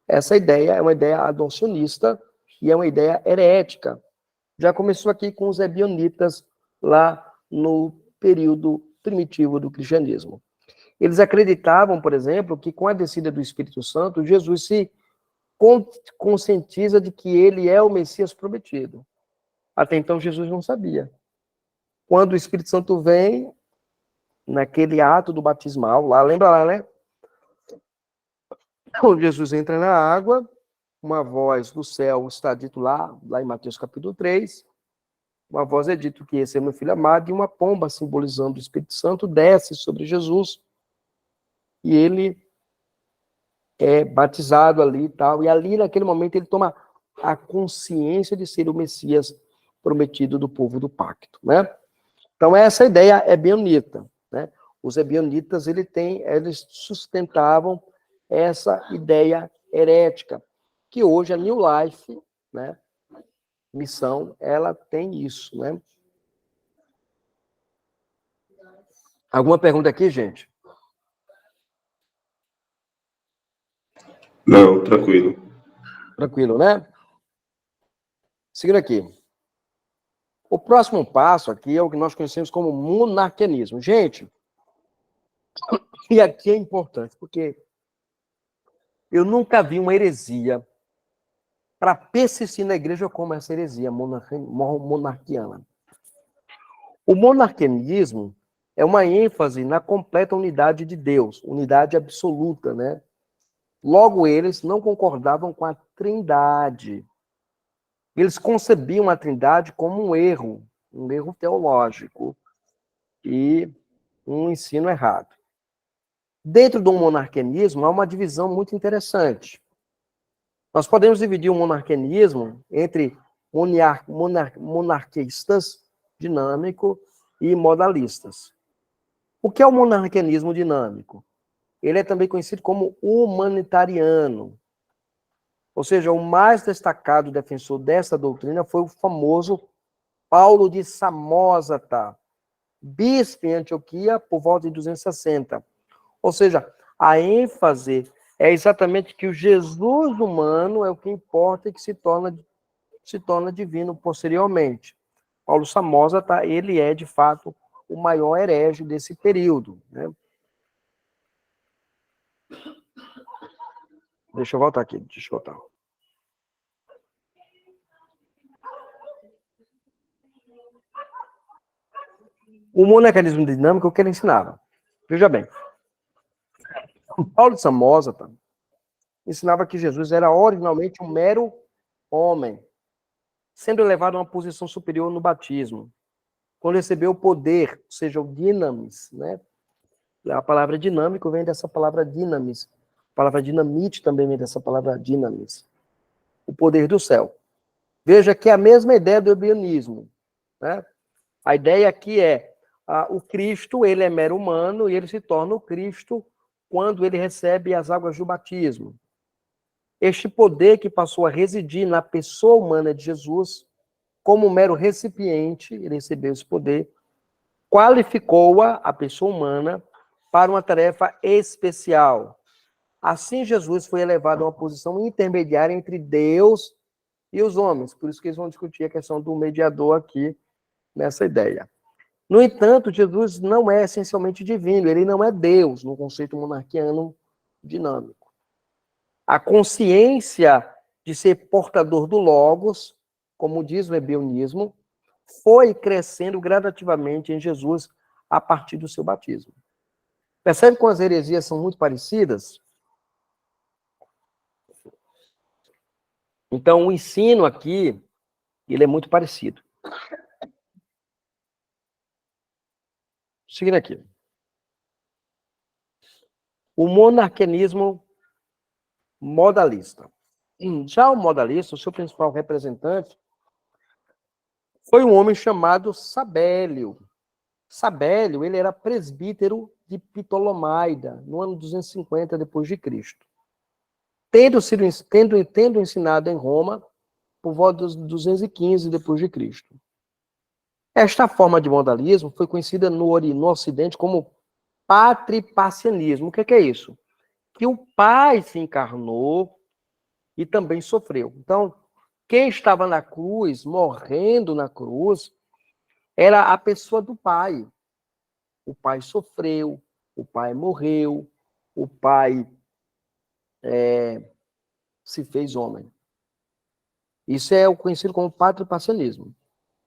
Essa ideia é uma ideia adocionista e é uma ideia herética. Já começou aqui com os ebionitas lá no período primitivo do cristianismo. Eles acreditavam, por exemplo, que com a descida do Espírito Santo, Jesus se conscientiza de que ele é o Messias prometido. Até então, Jesus não sabia. Quando o Espírito Santo vem, naquele ato do batismal, lá, lembra lá, né? Quando Jesus entra na água, uma voz do céu está dito lá em Mateus capítulo 3, uma voz é dito que esse é meu filho amado, e uma pomba simbolizando o Espírito Santo desce sobre Jesus, e ele é batizado ali e tal, e ali naquele momento ele toma a consciência de ser o Messias prometido do povo do pacto, né? Então essa ideia é ebionita, né? Os ebionitas, eles sustentavam essa ideia herética, que hoje a New Life, né, missão, ela tem isso, né? Alguma pergunta aqui, gente? Não, tranquilo. Tranquilo, né? Seguindo aqui. O próximo passo aqui é o que nós conhecemos como monarquianismo. Gente, e aqui é importante, porque eu nunca vi uma heresia para persistir na igreja como essa heresia monarquiana. O monarquianismo é uma ênfase na completa unidade de Deus, unidade absoluta, né? Logo, eles não concordavam com a Trindade. Eles concebiam a Trindade como um erro teológico e um ensino errado. Dentro do monarquianismo, há uma divisão muito interessante. Nós podemos dividir o monarquianismo entre monarquistas, dinâmico, e modalistas. O que é o monarquianismo dinâmico? Ele é também conhecido como humanitariano. Ou seja, o mais destacado defensor dessa doutrina foi o famoso Paulo de Samosata, bispo em Antioquia por volta de 260. Ou seja, a ênfase é exatamente que o Jesus humano é o que importa e que se torna divino posteriormente. Paulo Samosata, ele é, de fato, o maior herege desse período, né? Deixa eu voltar aqui, deixa eu voltar. O monarquianismo dinâmico, o que ele ensinava? Veja bem, Paulo de Samosata ensinava que Jesus era originalmente um mero homem, sendo elevado a uma posição superior no batismo, quando recebeu o poder, ou seja, o dinamis, né? A palavra dinâmico vem dessa palavra dinamis. A palavra dinamite também vem dessa palavra dinamis. O poder do céu. Veja que é a mesma ideia do ebianismo, né? A ideia aqui é o Cristo, ele é mero humano e ele se torna o Cristo quando ele recebe as águas do batismo. Este poder que passou a residir na pessoa humana de Jesus, como mero recipiente, ele recebeu esse poder, qualificou-a, a pessoa humana, para uma tarefa especial. Assim, Jesus foi elevado a uma posição intermediária entre Deus e os homens. Por isso que eles vão discutir a questão do mediador aqui, nessa ideia. No entanto, Jesus não é essencialmente divino, ele não é Deus, no conceito monarquiano dinâmico. A consciência de ser portador do Logos, como diz o ebionismo, foi crescendo gradativamente em Jesus a partir do seu batismo. Percebe como as heresias são muito parecidas? Então, o ensino aqui, ele é muito parecido. Seguindo aqui. O monarquianismo modalista. Já o modalista, o seu principal representante, foi um homem chamado Sabélio. Sabélio, ele era presbítero de Ptolomaida, no ano 250 depois de Cristo. Tendo ensinado em Roma por volta dos 215 depois de Cristo. Esta forma de modalismo foi conhecida no Ocidente como patripassianismo. O que é isso? Que o Pai se encarnou e também sofreu. Então, quem estava na cruz, morrendo na cruz, era a pessoa do Pai. O Pai sofreu, o Pai morreu, o Pai se fez homem. Isso é o conhecido como patripassianismo.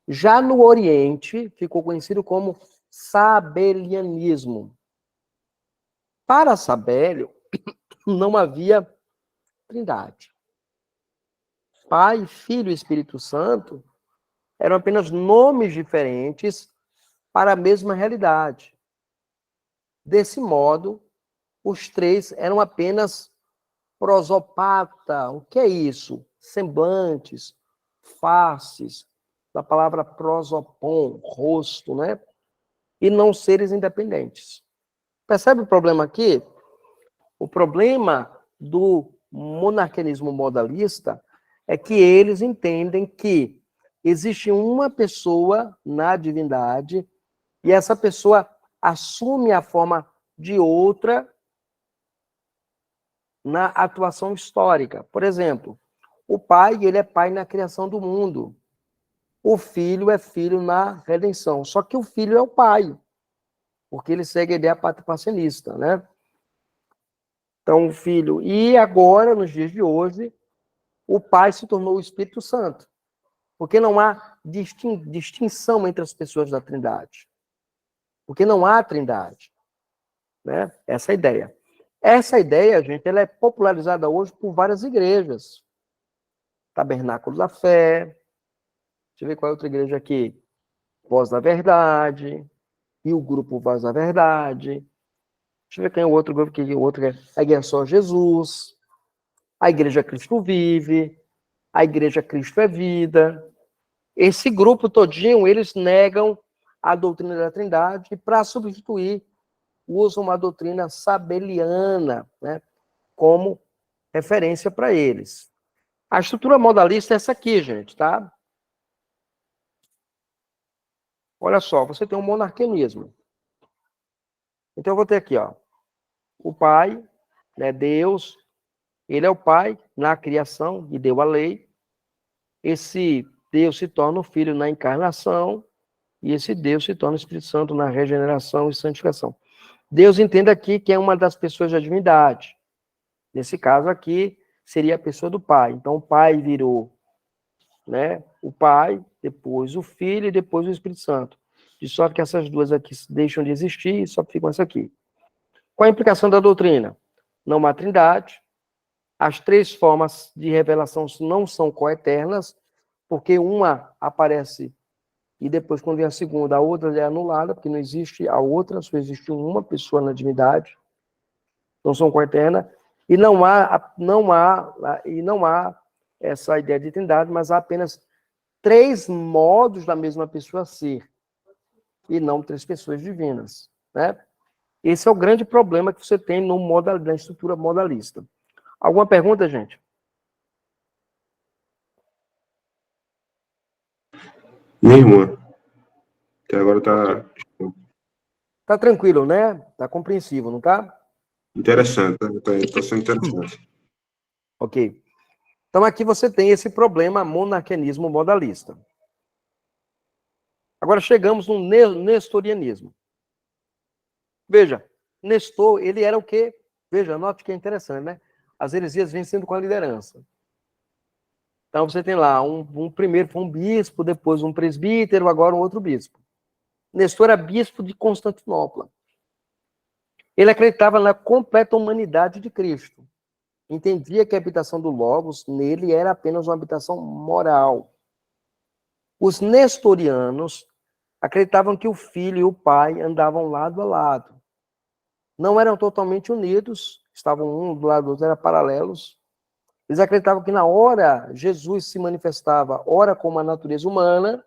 Já no Oriente, ficou conhecido como sabelianismo. Para Sabélio, não havia trindade. Pai, Filho e Espírito Santo eram apenas nomes diferentes para a mesma realidade. Desse modo, os três eram apenas prosopata. O que é isso? Semblantes, faces, da palavra prosopon, rosto, né? E não seres independentes. Percebe o problema aqui? O problema do monarquianismo modalista é que eles entendem que existe uma pessoa na divindade e essa pessoa assume a forma de outra na atuação histórica. Por exemplo, o Pai, ele é Pai na criação do mundo. O Filho é Filho na redenção. Só que o Filho é o Pai, porque ele segue a ideia patripassianista, né? Então, o Filho... E agora, nos dias de hoje, o Pai se tornou o Espírito Santo. Porque não há distinção entre as pessoas da Trindade. Porque não há Trindade. Né? Essa é a ideia. Essa ideia, gente, ela é popularizada hoje por várias igrejas. Tabernáculo da Fé. Deixa eu ver qual é a outra igreja aqui. Voz da Verdade. E o grupo Voz da Verdade. Deixa eu ver quem é o outro grupo, que o outro é a Igreja Só Jesus. A Igreja Cristo Vive, a Igreja Cristo é Vida. Esse grupo todinho, eles negam a doutrina da Trindade e, para substituir, usam uma doutrina sabeliana, né, como referência para eles. A estrutura modalista é essa aqui, gente, tá? Olha só, você tem um monarquianismo. Então, eu vou ter aqui, ó, o Pai, né, Deus, ele é o Pai na criação e deu a lei. Esse Deus se torna o Filho na encarnação e esse Deus se torna o Espírito Santo na regeneração e santificação. Deus entende aqui que é uma das pessoas da divindade. Nesse caso aqui, seria a pessoa do Pai. Então, o Pai virou, né, o Pai, depois o Filho e depois o Espírito Santo. De sorte que essas duas aqui deixam de existir e só ficam essa aqui. Qual a implicação da doutrina? Não há trindade. As três formas de revelação não são coeternas, porque uma aparece e depois, quando vem a segunda, a outra é anulada, porque não existe a outra, só existe uma pessoa na divindade. Não são coeternas. E não há essa ideia de trindade, mas há apenas três modos da mesma pessoa ser, e não três pessoas divinas, né? Esse é o grande problema que você tem na estrutura modalista. Alguma pergunta, gente? Nenhuma. Até agora tá Tá tranquilo, né? Tá compreensivo, não tá? interessante. Tá sendo interessante. Ok. Então aqui você tem esse problema monarquianismo modalista. Agora chegamos no nestorianismo. Veja, Nestor, ele era o quê? Veja, note que é interessante, né? As heresias vêm sendo com a liderança. Então você tem lá, primeiro foi um bispo, depois um presbítero, agora um outro bispo. Nestor era bispo de Constantinopla. Ele acreditava na completa humanidade de Cristo. Entendia que a habitação do Logos nele era apenas uma habitação moral. Os nestorianos acreditavam que o filho e o pai andavam lado a lado. Não eram totalmente unidos, estavam um do lado do outro, eram paralelos. Eles acreditavam que na hora Jesus se manifestava, ora com a natureza humana,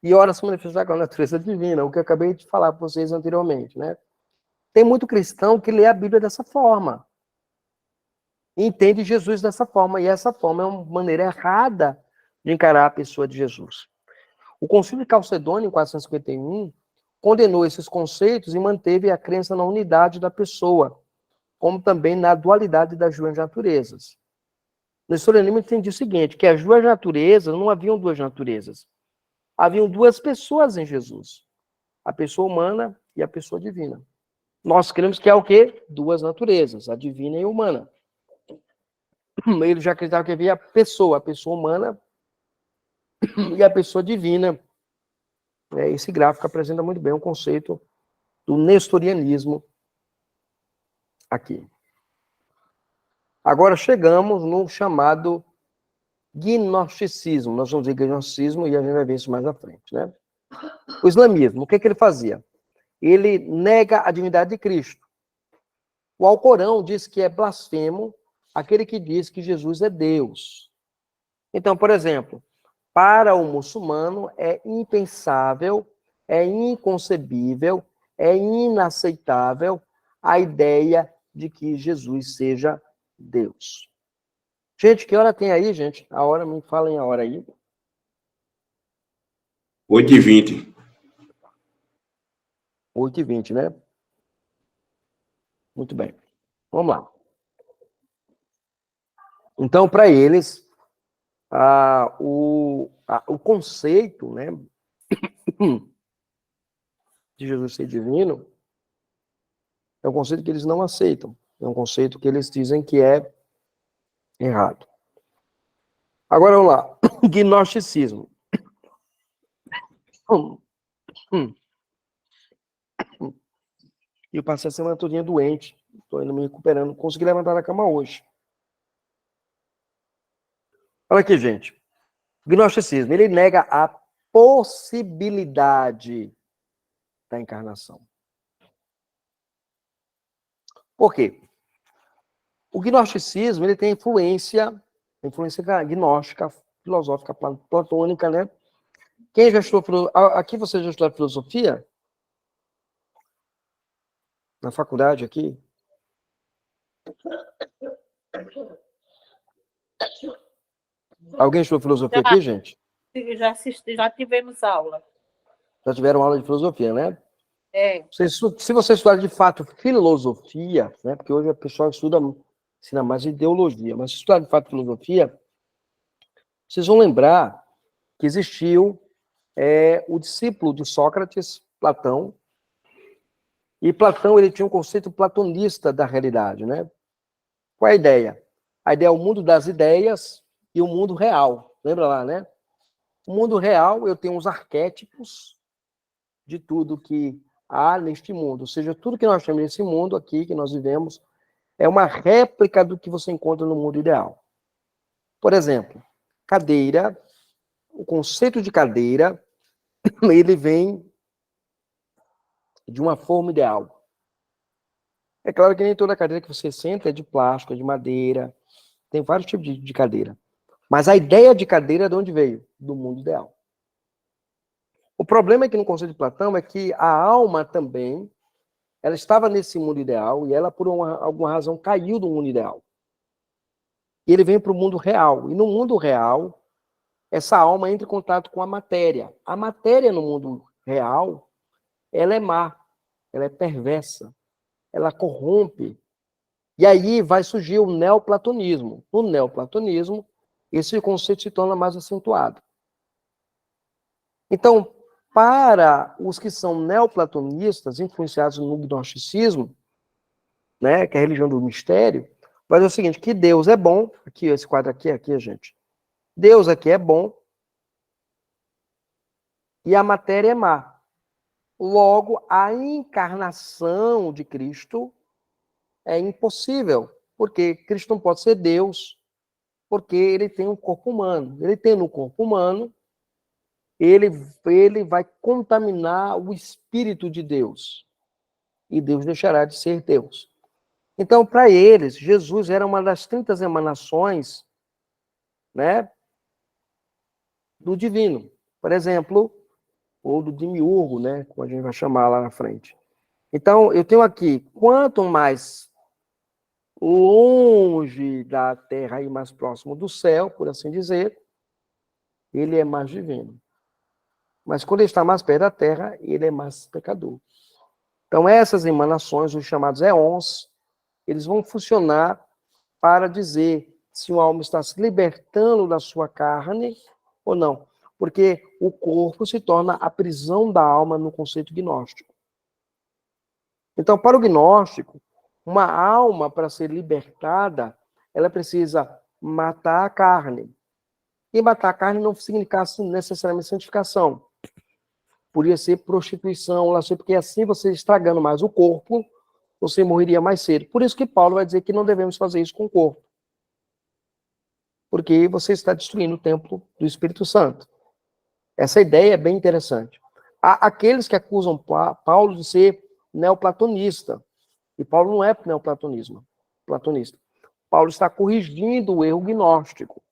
e ora se manifestava com a natureza divina, o que eu acabei de falar para vocês anteriormente, né? Tem muito cristão que lê a Bíblia dessa forma. Entende Jesus dessa forma, e essa forma é uma maneira errada de encarar a pessoa de Jesus. O Concílio de Calcedônia, em 451, condenou esses conceitos e manteve a crença na unidade da pessoa, como também na dualidade das duas naturezas. O nestorianismo entendia o seguinte, que as duas naturezas, não haviam duas naturezas, haviam duas pessoas em Jesus, a pessoa humana e a pessoa divina. Nós cremos que há o quê? Duas naturezas, a divina e a humana. Ele já acreditava que havia a pessoa humana e a pessoa divina. Esse gráfico apresenta muito bem o conceito do nestorianismo aqui. Agora chegamos no chamado gnosticismo. Nós vamos dizer gnosticismo e a gente vai ver isso mais à frente, né? O islamismo, o que ele fazia? Ele nega a divindade de Cristo. O Alcorão diz que é blasfemo aquele que diz que Jesus é Deus. Então, por exemplo, para o muçulmano é impensável, é inconcebível, é inaceitável a ideia de que Jesus seja Deus. Gente, que hora tem aí, gente? A hora, me falem a hora aí. 8h20. 8h20, né? Muito bem. Vamos lá. Então, para eles, o conceito, né, de Jesus ser divino é um conceito que eles não aceitam. É um conceito que eles dizem que é errado. Agora, vamos lá. Gnosticismo. Eu passei a semana todinha doente. Estou indo me recuperando. Consegui levantar da cama hoje. Olha aqui, gente. Gnosticismo, ele nega a possibilidade da encarnação. Por quê? O gnosticismo, ele tem influência gnóstica, filosófica, platônica, né? Quem já estudou, aqui você já estudou filosofia? Na faculdade aqui? Alguém estudou filosofia aqui, gente? Já assisti, já tivemos aula. Já tiveram aula de filosofia, né? É. Se você estudar de fato filosofia, né? Porque hoje a pessoa ensina mais ideologia, mas se estudar de fato filosofia, vocês vão lembrar que existiu o discípulo de Sócrates, Platão, e Platão ele tinha um conceito platonista da realidade, né? Qual é a ideia? A ideia é o mundo das ideias e o mundo real. Lembra lá, né? O mundo real, eu tenho os arquétipos de tudo que há neste mundo. Ou seja, tudo que nós temos nesse mundo aqui, que nós vivemos, é uma réplica do que você encontra no mundo ideal. Por exemplo, cadeira, o conceito de cadeira, ele vem de uma forma ideal. É claro que nem toda cadeira que você senta é de plástico, é de madeira, tem vários tipos de cadeira. Mas a ideia de cadeira é de onde veio? Do mundo ideal. O problema é que no conceito de Platão é que a alma também, ela estava nesse mundo ideal e ela, por alguma razão, caiu do mundo ideal. E ele vem para o mundo real. E no mundo real, essa alma entra em contato com a matéria. A matéria no mundo real, ela é má, ela é perversa, ela corrompe. E aí vai surgir o neoplatonismo. No neoplatonismo, esse conceito se torna mais acentuado. Então, para os que são neoplatonistas, influenciados no gnosticismo, né, que é a religião do mistério, vai dizer o seguinte, que Deus é bom, aqui, esse quadro aqui, gente, Deus aqui é bom, e a matéria é má. Logo, a encarnação de Cristo é impossível, porque Cristo não pode ser Deus, porque ele tem um corpo humano. Ele tem no corpo humano, ele vai contaminar o Espírito de Deus. E Deus deixará de ser Deus. Então, para eles, Jesus era uma das 30 emanações, né, do divino. Por exemplo, ou do demiurgo, né, como a gente vai chamar lá na frente. Então, eu tenho aqui, quanto mais longe da terra e mais próximo do céu, por assim dizer, ele é mais divino. Mas quando ele está mais perto da terra, ele é mais pecador. Então, essas emanações, os chamados éons, eles vão funcionar para dizer se uma alma está se libertando da sua carne ou não. Porque o corpo se torna a prisão da alma no conceito gnóstico. Então, para o gnóstico, uma alma, para ser libertada, ela precisa matar a carne. E matar a carne não significa necessariamente santificação. Podia ser prostituição, porque assim você estragando mais o corpo, você morreria mais cedo. Por isso que Paulo vai dizer que não devemos fazer isso com o corpo. Porque você está destruindo o templo do Espírito Santo. Essa ideia é bem interessante. Há aqueles que acusam Paulo de ser neoplatonista. E Paulo não é platonista. Paulo está corrigindo o erro gnóstico.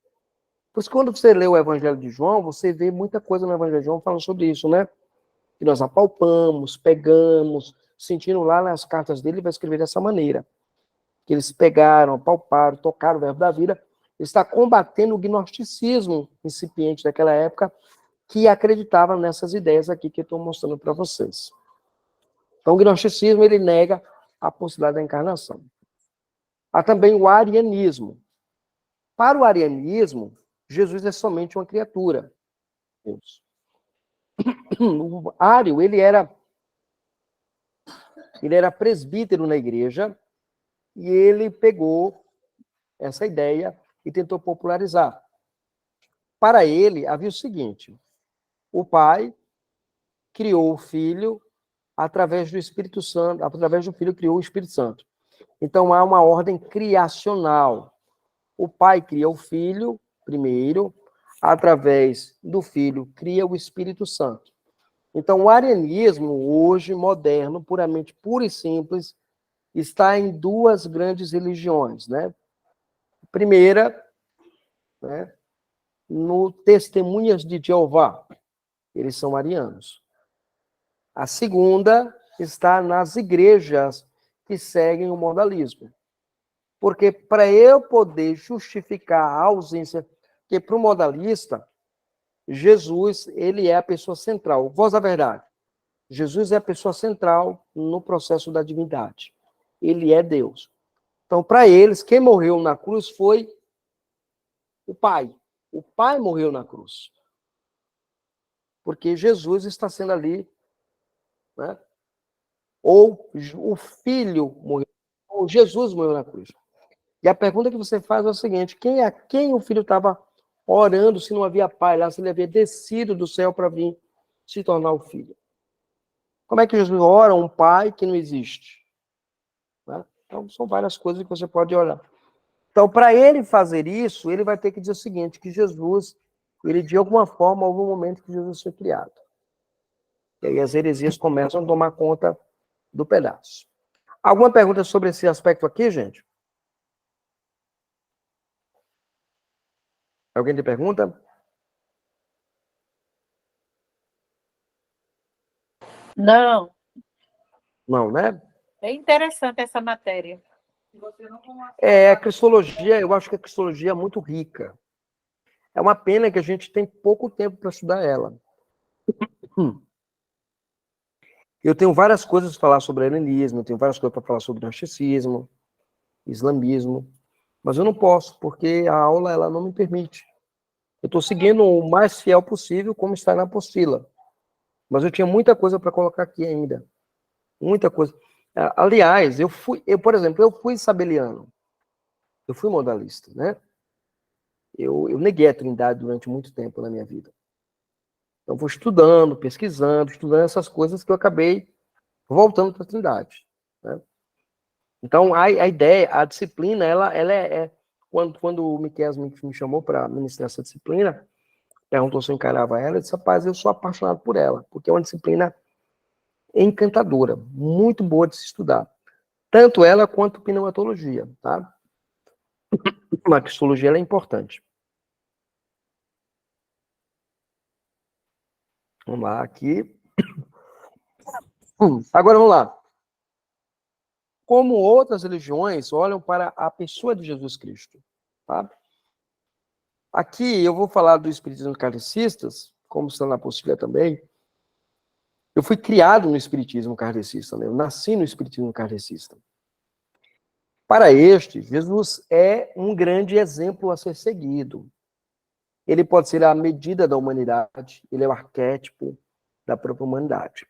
Por isso que quando você lê o Evangelho de João, você vê muita coisa no Evangelho de João falando sobre isso, né? Que nós apalpamos, pegamos, sentindo lá nas cartas dele, ele vai escrever dessa maneira. Que eles pegaram, apalparam, tocaram o verbo da vida. Ele está combatendo o gnosticismo incipiente daquela época, que acreditava nessas ideias aqui que eu estou mostrando para vocês. Então, o gnosticismo, ele nega a possibilidade da encarnação. Há também o arianismo. Para o arianismo, Jesus é somente uma criatura. Deus. O Ário, ele era presbítero na igreja, e ele pegou essa ideia e tentou popularizar. Para ele, havia o seguinte: o Pai criou o Filho através do Espírito Santo, através do Filho criou o Espírito Santo. Então, há uma ordem criacional. O Pai cria o Filho primeiro, através do Filho cria o Espírito Santo. Então, o arianismo, hoje, moderno, puramente, puro e simples, está em duas grandes religiões, né? Primeira, né, no Testemunhas de Jeová, eles são arianos. A segunda está nas igrejas que seguem o modalismo. Porque para eu poder justificar a ausência, porque para o modalista, Jesus, ele é a pessoa central. Voz da verdade. Jesus é a pessoa central no processo da divindade. Ele é Deus. Então, para eles, quem morreu na cruz foi o Pai. O Pai morreu na cruz. Porque Jesus está sendo ali, né? Ou o Filho morreu, ou Jesus morreu na cruz. E a pergunta que você faz é o seguinte: quem o Filho estava orando se não havia Pai lá, se ele havia descido do céu para vir se tornar o Filho? Como é que Jesus ora um Pai que não existe? Né? Então, são várias coisas que você pode olhar. Então, para ele fazer isso, ele vai ter que dizer o seguinte, que Jesus, ele de alguma forma, houve um momento que Jesus foi criado. E aí as heresias começam a tomar conta do pedaço. Alguma pergunta sobre esse aspecto aqui, gente? Alguém tem pergunta? Não, Não, né? é interessante essa matéria. A cristologia, eu acho que a cristologia é muito rica. É uma pena que a gente tem pouco tempo para estudar ela. Eu tenho várias coisas para falar sobre helenismo, eu tenho várias coisas para falar sobre gnosticismo, islamismo, mas eu não posso, porque a aula ela não me permite. Eu estou seguindo o mais fiel possível, como está na apostila. Mas eu tinha muita coisa para colocar aqui ainda. Muita coisa. Aliás, por exemplo, eu fui sabeliano. Eu fui modalista, né? Eu neguei a Trindade durante muito tempo na minha vida. Então, vou estudando, pesquisando, estudando essas coisas que eu acabei voltando para a Trindade, né? Então, a ideia, a disciplina, ela quando o Miquel me chamou para ministrar essa disciplina, perguntou se eu encarava ela, eu disse, rapaz, eu sou apaixonado por ela, porque é uma disciplina encantadora, muito boa de se estudar. Tanto ela quanto pneumatologia, tá? A cristologia ela é importante. Vamos lá, aqui. Agora vamos lá. Como outras religiões olham para a pessoa de Jesus Cristo, tá? Aqui eu vou falar do espiritismo kardecistas, como está na apostila também. Eu fui criado no espiritismo kardecista, né? Eu nasci no espiritismo kardecista. Para este, Jesus é um grande exemplo a ser seguido. Ele pode ser a medida da humanidade, ele é o arquétipo da própria humanidade.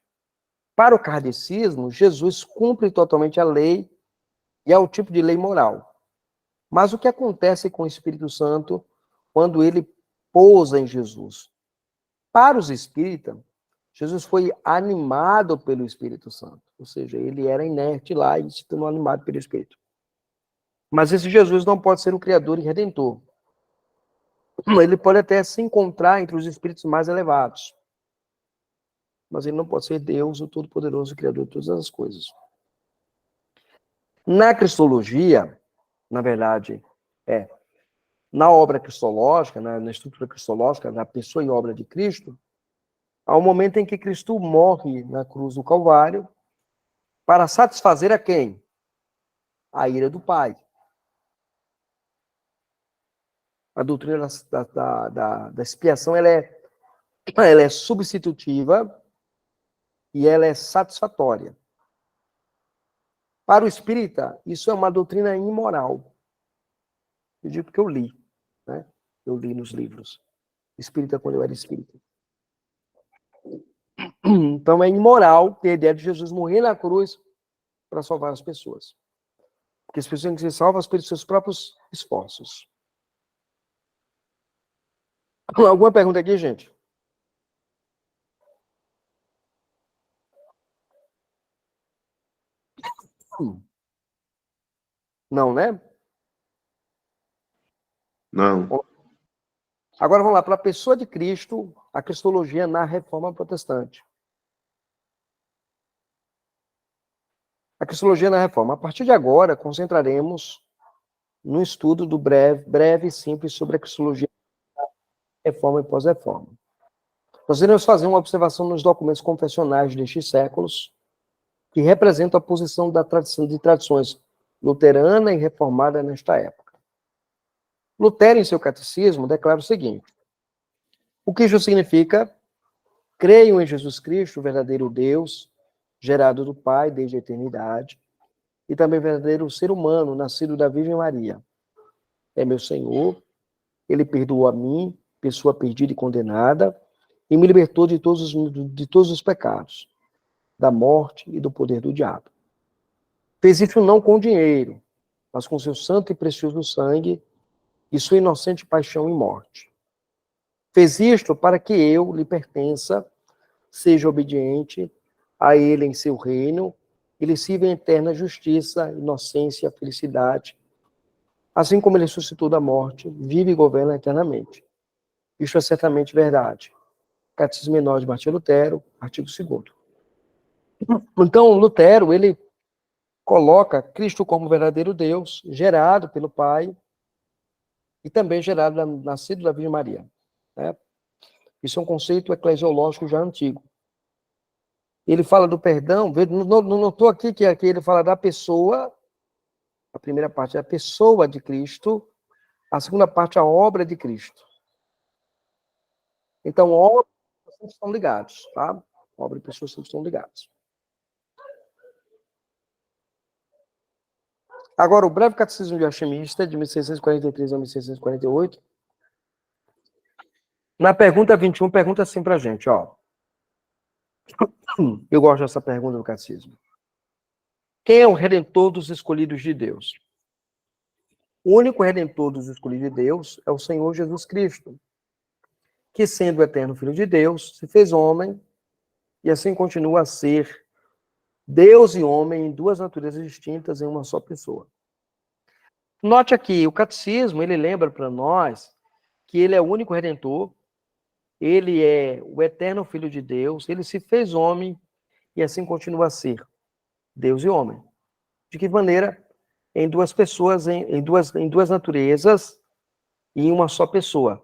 Para o kardecismo, Jesus cumpre totalmente a lei e é o tipo de lei moral. Mas o que acontece com o Espírito Santo quando ele pousa em Jesus? Para os espíritas, Jesus foi animado pelo Espírito Santo. Ou seja, ele era inerte lá e se tornou animado pelo Espírito. Mas esse Jesus não pode ser o Criador e Redentor. Ele pode até se encontrar entre os espíritos mais elevados. Mas ele não pode ser Deus, o Todo-Poderoso, o Criador de todas as coisas. Na cristologia, na verdade, na obra cristológica, na estrutura cristológica, na pessoa e obra de Cristo, há um momento em que Cristo morre na cruz do Calvário para satisfazer a quem? A ira do Pai. A doutrina da expiação ela é substitutiva e ela é satisfatória. Para o espírita, isso é uma doutrina imoral. Eu digo porque eu li, né? Eu li nos livros. Espírita quando eu era espírita. Então é imoral ter a ideia de Jesus morrer na cruz para salvar as pessoas. Porque as pessoas têm que ser salvas pelos seus próprios esforços. Alguma pergunta aqui, gente? Não, né? Não. Agora vamos lá, para a pessoa de Cristo, a cristologia na Reforma Protestante. A Cristologia na Reforma. A partir de agora, concentraremos no estudo do breve e simples sobre a Cristologia da Reforma e pós-Reforma. Nós iremos fazer uma observação nos documentos confessionais destes séculos, que representam a posição da tradição de tradições luterana e reformada nesta época. Lutero, em seu catecismo, declara o seguinte: o que isso significa? Creio em Jesus Cristo, o verdadeiro Deus, gerado do Pai desde a eternidade, e também verdadeiro ser humano, nascido da Virgem Maria. É meu Senhor, ele perdoou a mim, pessoa perdida e condenada, e me libertou de todos os pecados, da morte e do poder do diabo. Fez isso não com dinheiro, mas com seu santo e precioso sangue e sua inocente paixão e morte. Fez isto para que eu lhe pertença, seja obediente a ele em seu reino e lhe sirva em eterna justiça, inocência, felicidade. Assim como ele ressuscitou da morte, vive e governa eternamente. Isto é certamente verdade. Catecismo Menor de Martinho Lutero, artigo 2º. Então, Lutero, ele coloca Cristo como verdadeiro Deus, gerado pelo Pai, e também gerado, nascido da Virgem Maria. Né? Isso é um conceito eclesiológico já antigo. Ele fala do perdão, não estou aqui que aqui ele fala da pessoa, a primeira parte é a pessoa de Cristo, a segunda parte é a obra de Cristo. Então, obra e pessoas estão ligados, tá? Obra e pessoas sempre estão ligados. Agora, o breve catecismo de Alchemista, de 1643 a 1648, na pergunta 21, pergunta assim para a gente, ó. Eu gosto dessa pergunta do catecismo. Quem é o redentor dos escolhidos de Deus? O único redentor dos escolhidos de Deus é o Senhor Jesus Cristo, que, sendo o eterno Filho de Deus, se fez homem e assim continua a ser Deus e homem em duas naturezas distintas em uma só pessoa. Note aqui, o catecismo, ele lembra para nós que ele é o único redentor, ele é o eterno Filho de Deus, ele se fez homem e assim continua a ser Deus e homem. De que maneira? Em duas pessoas, em duas naturezas e em uma só pessoa.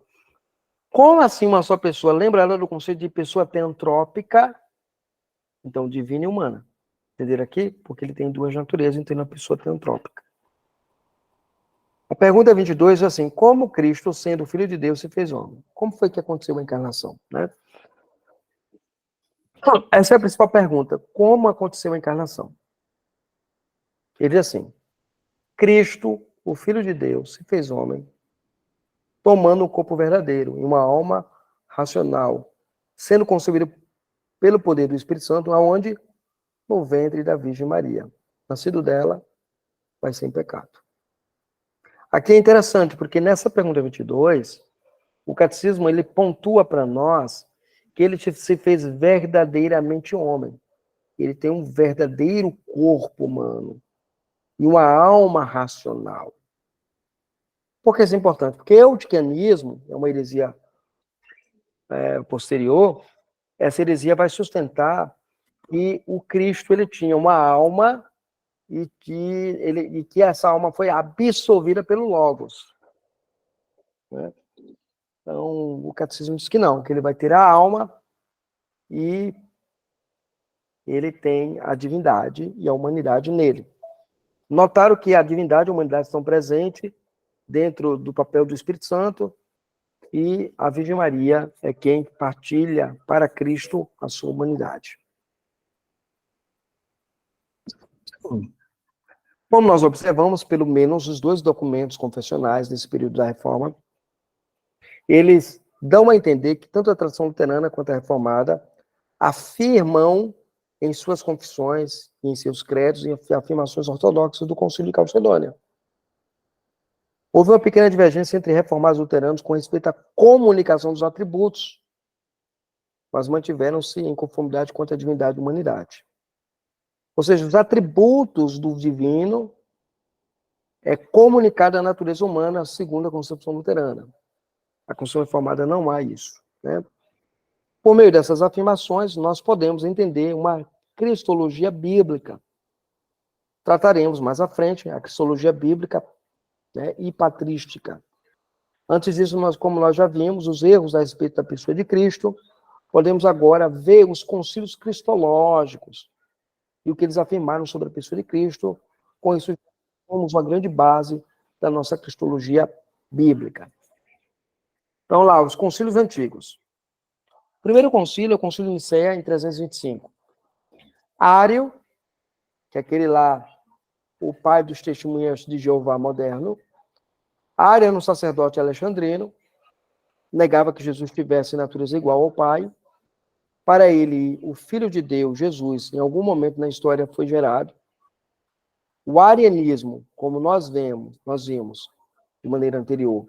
Como assim uma só pessoa? Lembra do conceito de pessoa teantrópica? Então, divina e humana. Entenderam aqui? Porque ele tem duas naturezas, então ele é uma pessoa teantrópica. A pergunta 22 é assim: como Cristo, sendo Filho de Deus, se fez homem? Como foi que aconteceu a encarnação? Né? Essa é a principal pergunta. Como aconteceu a encarnação? Ele diz assim: Cristo, o Filho de Deus, se fez homem, tomando um corpo verdadeiro e uma alma racional, sendo concebido pelo poder do Espírito Santo, aonde? No ventre da Virgem Maria. Nascido dela, vai sem pecado. Aqui é interessante, porque nessa pergunta 22, o catecismo ele pontua para nós que ele se fez verdadeiramente homem. Ele tem um verdadeiro corpo humano e uma alma racional. Por que isso é importante? Porque o eutiquianismo é uma heresia posterior. Essa heresia vai sustentar que o Cristo ele tinha uma alma e que essa alma foi absorvida pelo Logos. Né? Então, o catecismo diz que não, que ele vai ter a alma e ele tem a divindade e a humanidade nele. Notaram que a divindade e a humanidade estão presentes dentro do papel do Espírito Santo e a Virgem Maria é quem partilha para Cristo a sua humanidade. Como nós observamos, pelo menos os dois documentos confessionais desse período da Reforma, eles dão a entender que tanto a tradição luterana quanto a reformada afirmam em suas confissões, em seus credos e afirmações ortodoxas do Concílio de Calcedônia. Houve uma pequena divergência entre reformados e luteranos com respeito à comunicação dos atributos, mas mantiveram-se em conformidade quanto à divindade e humanidade. Ou seja, os atributos do divino é comunicado à natureza humana segundo a concepção luterana. A concepção reformada não há isso. Né? Por meio dessas afirmações, nós podemos entender uma cristologia bíblica, trataremos mais à frente a cristologia bíblica, né, e patrística. Antes disso, como nós já vimos, os erros a respeito da pessoa de Cristo, podemos agora ver os concílios cristológicos e o que eles afirmaram sobre a pessoa de Cristo. Com isso, temos uma grande base da nossa cristologia bíblica. Então, lá, os concílios antigos. O primeiro concílio é o concílio de Nicéia, em 325. Ário, que é aquele lá, o pai dos testemunhas de Jeová moderno. Ário era um sacerdote alexandrino, negava que Jesus tivesse natureza igual ao Pai. Para ele, o Filho de Deus, Jesus, em algum momento na história foi gerado. O arianismo, como nós vimos de maneira anterior,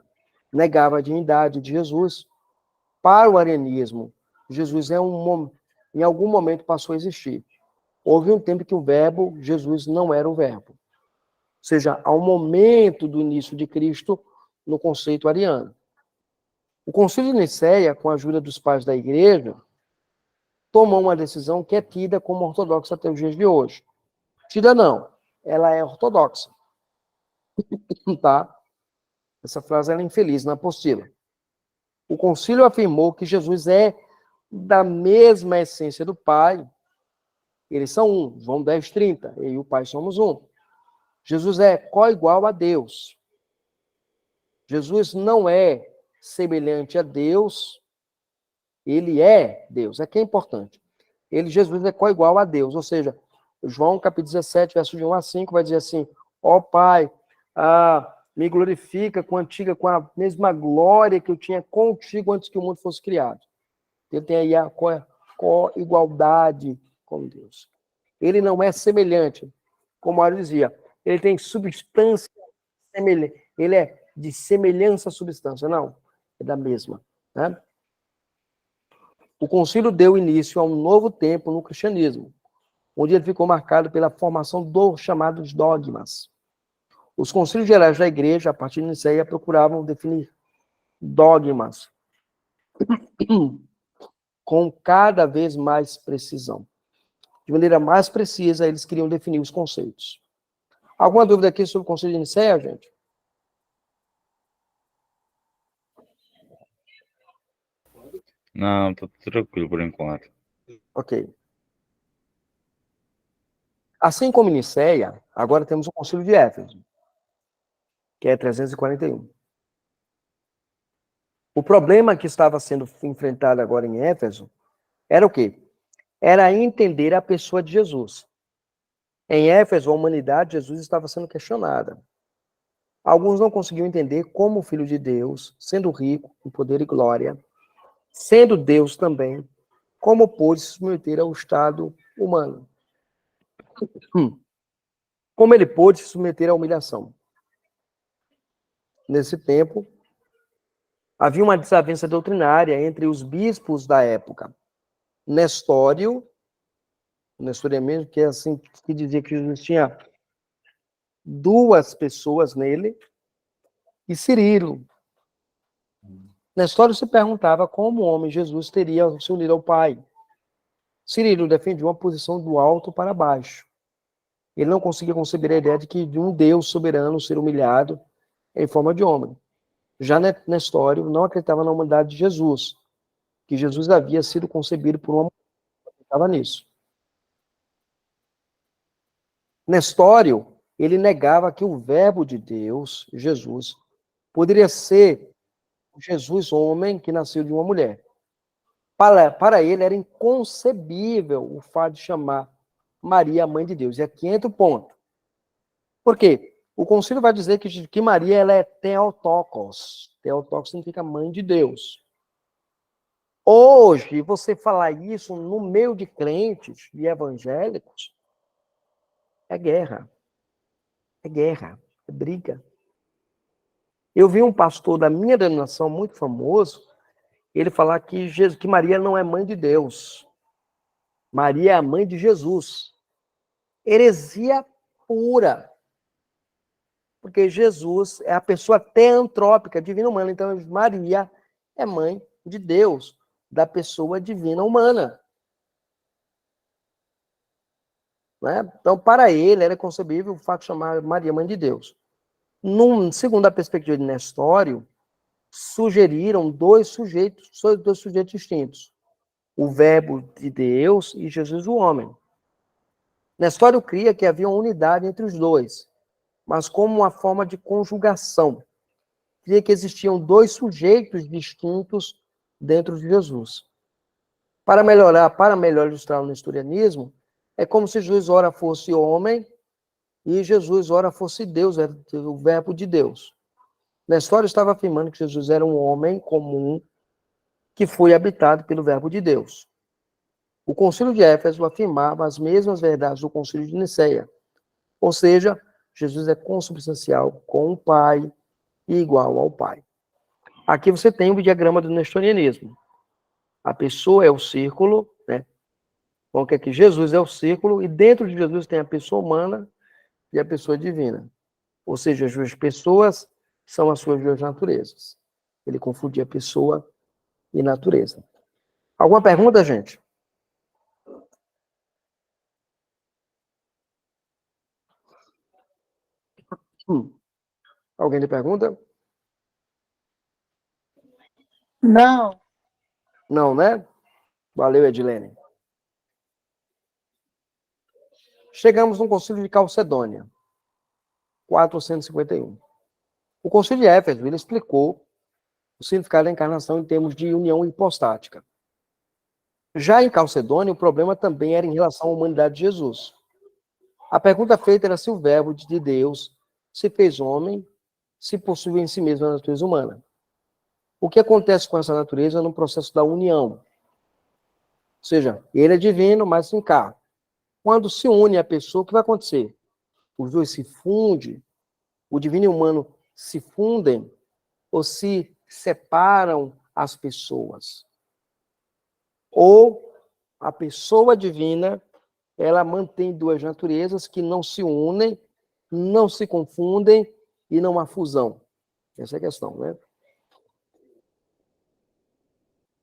negava a divindade de Jesus. Para o arianismo, Jesus em algum momento passou a existir. Houve um tempo que o verbo, Jesus, não era o verbo. Ou seja, há um momento do início de Cristo no conceito ariano. O Concílio de Nicéia, com a ajuda dos pais da igreja, tomou uma decisão que é tida como ortodoxa até os dias de hoje. Tida não, ela é ortodoxa. Tá? Essa frase é infeliz na apostila. O concílio afirmou que Jesus é da mesma essência do Pai. Eles são um, João 10:30, eu e o Pai somos um. Jesus é co-igual a Deus. Jesus não é semelhante a Deus, ele é Deus. Aqui é importante. Jesus é co-igual a Deus, ou seja, João capítulo 17, verso de 1 a 5, vai dizer assim: ó Pai, me glorifica com a mesma glória que eu tinha contigo antes que o mundo fosse criado. Ele tem aí a co-igualdade com Deus. Ele não é semelhante, como Mário dizia, ele tem substância semelhante, ele é de semelhança à substância, não, é da mesma, né? O concílio deu início a um novo tempo no cristianismo, onde ele ficou marcado pela formação dos chamados dogmas. Os concílios gerais da igreja, a partir de Nicéia, procuravam definir dogmas com cada vez mais precisão. De maneira mais precisa, eles queriam definir os conceitos. Alguma dúvida aqui sobre o concílio de Nicéia, gente? Não, tô tranquilo por enquanto. Ok. Assim como em Nicéia, agora temos o concílio de Éfeso, que é 341. O problema que estava sendo enfrentado agora em Éfeso era o quê? Era entender a pessoa de Jesus. Em Éfeso, a humanidade de Jesus estava sendo questionada. Alguns não conseguiam entender como o Filho de Deus, sendo rico em poder e glória, sendo Deus também, como pôde se submeter ao estado humano. Como ele pôde se submeter à humilhação. Nesse tempo, havia uma desavença doutrinária entre os bispos da época. Nestório mesmo, que é assim, que dizia que Jesus tinha duas pessoas nele, e Cirilo. Nestório se perguntava como o homem Jesus teria se unido ao Pai. Cirilo defendia uma posição do alto para baixo. Ele não conseguia conceber a ideia de um Deus soberano ser humilhado em forma de homem. Já Nestório não acreditava na humanidade de Jesus, que Jesus havia sido concebido por uma mulher, acreditava nisso. Nestório, ele negava que o verbo de Deus, Jesus, poderia ser Jesus homem que nasceu de uma mulher. Para ele era inconcebível o fato de chamar Maria a mãe de Deus. E aqui entra o ponto. Por quê? O concílio vai dizer que Maria ela é Theotokos. Theotokos significa mãe de Deus. Hoje, você falar isso no meio de crentes e evangélicos é guerra. É guerra. É briga. Eu vi um pastor da minha denominação muito famoso, ele falar que Maria não é mãe de Deus. Maria é a mãe de Jesus. Heresia pura. Porque Jesus é a pessoa teantrópica, divina humana. Então, Maria é mãe de Deus, da pessoa divina humana. né? Então, para ele, era concebível o fato de chamar Maria mãe de Deus. Segundo a perspectiva de Nestório, sugeriram dois sujeitos distintos. O verbo de Deus e Jesus o homem. Nestório cria que havia uma unidade entre os dois, mas como uma forma de conjugação. Cria que existiam dois sujeitos distintos dentro de Jesus. Para melhor ilustrar o nestorianismo, é como se Jesus ora fosse homem e Jesus ora fosse Deus, o verbo de Deus. Nestório estava afirmando que Jesus era um homem comum que foi habitado pelo verbo de Deus. O Concílio de Éfeso afirmava as mesmas verdades do Concílio de Nicéia, ou seja, Jesus é consubstancial com o Pai e igual ao Pai. Aqui você tem o diagrama do nestorianismo. A pessoa é o círculo, né? Bom, que aqui Jesus é o círculo, e dentro de Jesus tem a pessoa humana e a pessoa divina. Ou seja, as duas pessoas são as suas duas naturezas. Ele confundia pessoa e natureza. Alguma pergunta, gente? Alguém lhe pergunta? Não. Não, né? Valeu, Edilene. Chegamos no Concílio de Calcedônia, 451. O Concílio de Éfeso, ele explicou o significado da encarnação em termos de união hipostática. Já em Calcedônia, o problema também era em relação à humanidade de Jesus. A pergunta feita era se o verbo de Deus se fez homem, se possui em si mesmo a natureza humana. O que acontece com essa natureza no processo da união? Ou seja, ele é divino, mas se encarna. Quando se une a pessoa, o que vai acontecer? Os dois se fundem, o divino e o humano se fundem, ou se separam as pessoas. Ou a pessoa divina, ela mantém duas naturezas que não se unem, não se confundem e não há fusão. Essa é a questão, né?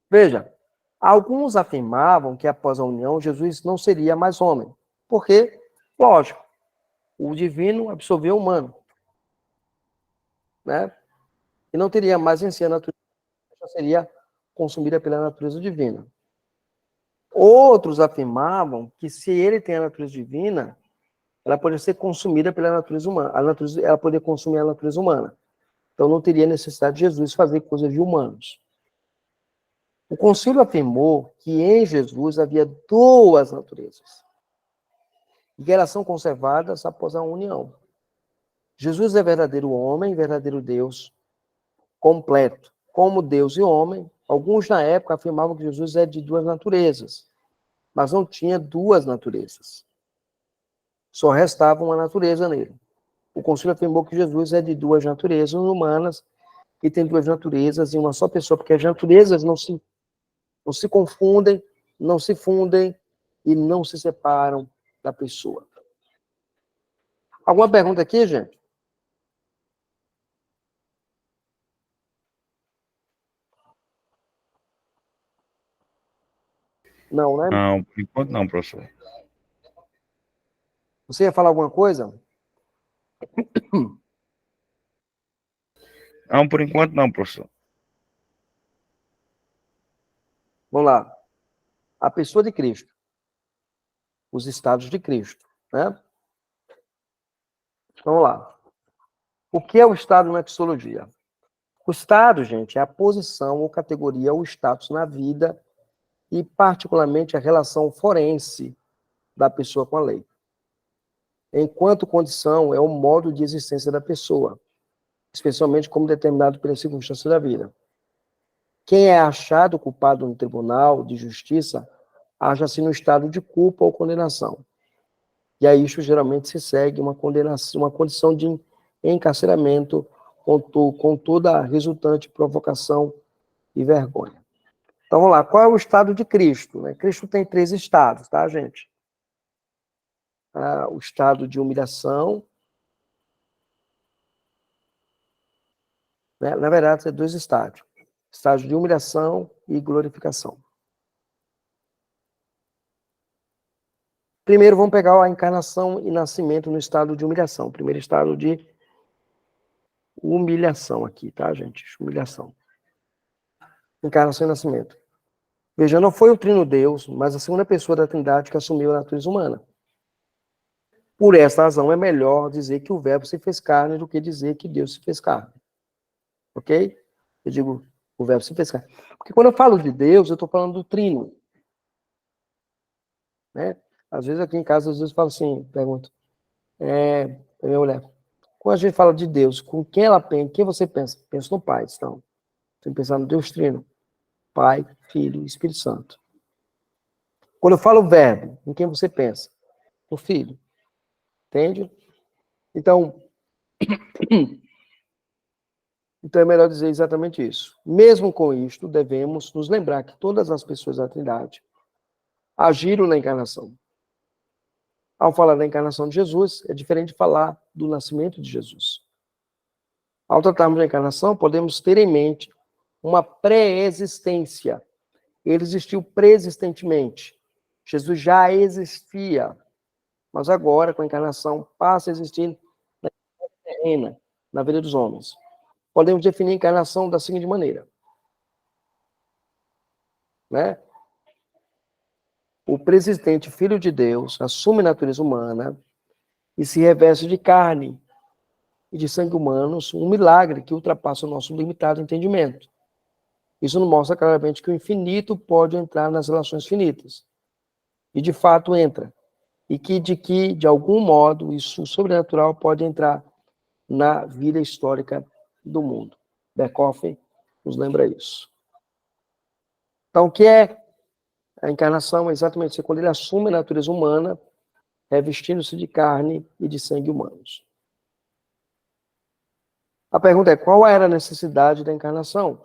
Veja, alguns afirmavam que após a união, Jesus não seria mais homem. Por quê? Lógico, o divino absorveu o humano, né? E não teria mais em si a natureza, já seria consumida pela natureza divina. Outros afirmavam que se ele tem a natureza divina, ela poderia ser consumida pela natureza humana. Ela poderia consumir a natureza humana. Então não teria necessidade de Jesus fazer coisas de humanos. O concílio afirmou que em Jesus havia duas naturezas, e que elas são conservadas após a união. Jesus é verdadeiro homem, verdadeiro Deus, completo. Como Deus e homem, alguns na época afirmavam que Jesus é de duas naturezas, mas não tinha duas naturezas. Só restava uma natureza nele. O concílio afirmou que Jesus é de duas naturezas humanas e tem duas naturezas em uma só pessoa, porque as naturezas não se confundem, não se fundem e não se separam da pessoa. Alguma pergunta aqui, gente? Não, né? Não, por enquanto não, professor. Você ia falar alguma coisa? Não, por enquanto não, professor. Vamos lá. A pessoa de Cristo. Os estados de Cristo, né? Vamos lá. O que é o estado na psicologia? O estado, gente, é a posição ou categoria ou status na vida e, particularmente, a relação forense da pessoa com a lei. Enquanto condição é o modo de existência da pessoa, especialmente como determinado pelas circunstâncias da vida. Quem é achado culpado no tribunal de justiça, acha-se no estado de culpa ou condenação. E a isso geralmente se segue uma condenação, uma condição de encarceramento com toda a resultante provocação e vergonha. Então, vamos lá. Qual é o estado de Cristo? Cristo tem 3 estados, tá, gente? O estado de humilhação. Na verdade, são 2 estádios. Estágio de humilhação e glorificação. Primeiro, vamos pegar a encarnação e nascimento no estado de humilhação. Primeiro estado de humilhação aqui, tá, gente? Humilhação. Encarnação e nascimento. Veja, não foi o Trino Deus, mas a segunda pessoa da Trindade que assumiu a natureza humana. Por essa razão, é melhor dizer que o Verbo se fez carne do que dizer que Deus se fez carne. Ok? Eu digo, o Verbo se fez carne. Porque quando eu falo de Deus, eu estou falando do Trino. Né? Às vezes aqui em casa, às vezes eu falo assim, pergunto, minha mulher, quando a gente fala de Deus, com quem ela pensa, quem você pensa? Penso no Pai, então. Tem que pensar no Deus Trino. Pai, Filho e Espírito Santo. Quando eu falo Verbo, em quem você pensa? No Filho. Entende? Então é melhor dizer exatamente isso. Mesmo com isto, devemos nos lembrar que todas as pessoas da Trindade agiram na encarnação. Ao falar da encarnação de Jesus, é diferente de falar do nascimento de Jesus. Ao tratarmos da encarnação, podemos ter em mente uma pré-existência. Ele existiu preexistentemente. Jesus já existia, mas agora, com a encarnação, passa a existir na terrena, na vida dos homens. Podemos definir a encarnação da seguinte maneira. Né? O preexistente Filho de Deus assume a natureza humana e se reveste de carne e de sangue humanos, um milagre que ultrapassa o nosso limitado entendimento. Isso nos mostra claramente que o infinito pode entrar nas relações finitas. E, de fato, entra. E que, de algum modo, isso sobrenatural pode entrar na vida histórica do mundo. Berkhoff nos lembra isso. Então, o que é a encarnação? É exatamente isso, quando ele assume a natureza humana, revestindo-se de carne e de sangue humanos. A pergunta é, qual era a necessidade da encarnação?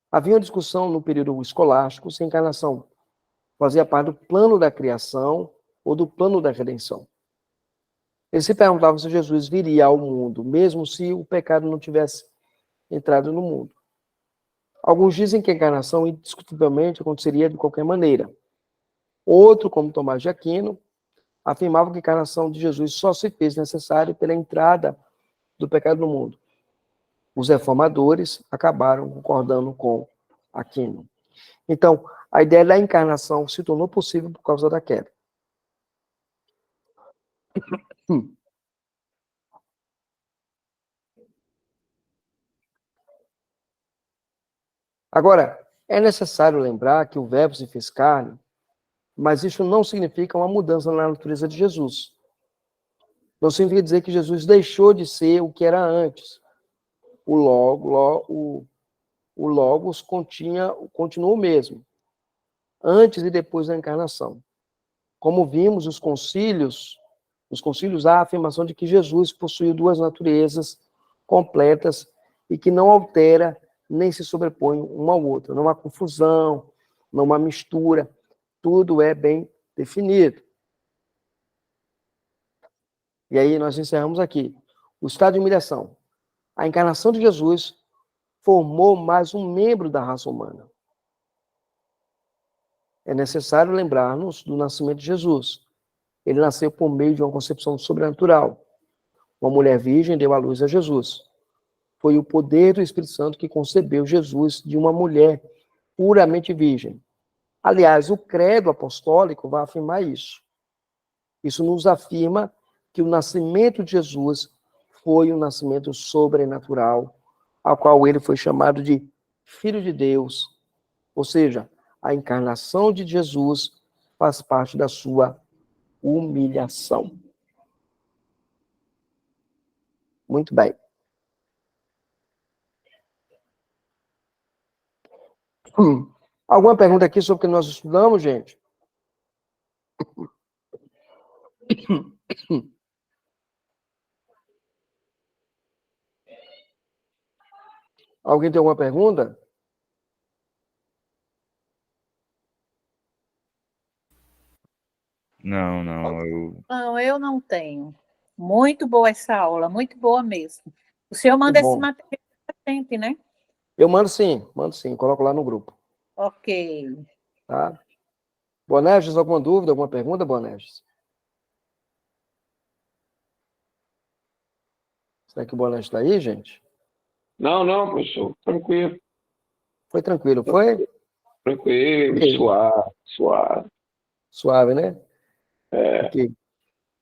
Havia uma discussão no período escolástico se a encarnação fazia parte do plano da criação ou do plano da redenção. Eles se perguntavam se Jesus viria ao mundo, mesmo se o pecado não tivesse entrado no mundo. Alguns dizem que a encarnação indiscutivelmente aconteceria de qualquer maneira. Outro, como Tomás de Aquino, afirmava que a encarnação de Jesus só se fez necessária pela entrada do pecado no mundo. Os reformadores acabaram concordando com Aquino. Então, a ideia da encarnação se tornou possível por causa da queda. Agora, é necessário lembrar que o Verbo se fez carne, mas isso não significa uma mudança na natureza de Jesus. Não significa dizer que Jesus deixou de ser o que era antes. O Logos continuou o mesmo, antes e depois da encarnação. Como vimos, nos concílios há a afirmação de que Jesus possuiu duas naturezas completas e que não altera nem se sobrepõe uma ao outra. Não há confusão, não há mistura, tudo é bem definido. E aí nós encerramos aqui. O estado de humilhação. A encarnação de Jesus formou mais um membro da raça humana. É necessário lembrar-nos do nascimento de Jesus. Ele nasceu por meio de uma concepção sobrenatural. Uma mulher virgem deu à luz a Jesus. Foi o poder do Espírito Santo que concebeu Jesus de uma mulher puramente virgem. Aliás, o credo apostólico vai afirmar isso. Isso nos afirma que o nascimento de Jesus foi um nascimento sobrenatural, ao qual ele foi chamado de Filho de Deus. Ou seja, a encarnação de Jesus faz parte da sua humilhação. Muito bem. Alguma pergunta aqui sobre o que nós estudamos, gente? Alguém tem alguma pergunta? Não, Não, eu não tenho. Muito boa essa aula, muito boa mesmo. O senhor manda esse material pra gente, né? Eu mando sim, coloco lá no grupo. Ok. Tá? Boanerges, alguma dúvida, alguma pergunta, Boanerges? Será que o Boanerges está aí, gente? Não, professor. Tranquilo. Foi tranquilo, foi? Tranquilo, Ok. suave. Suave, né? É. Ok.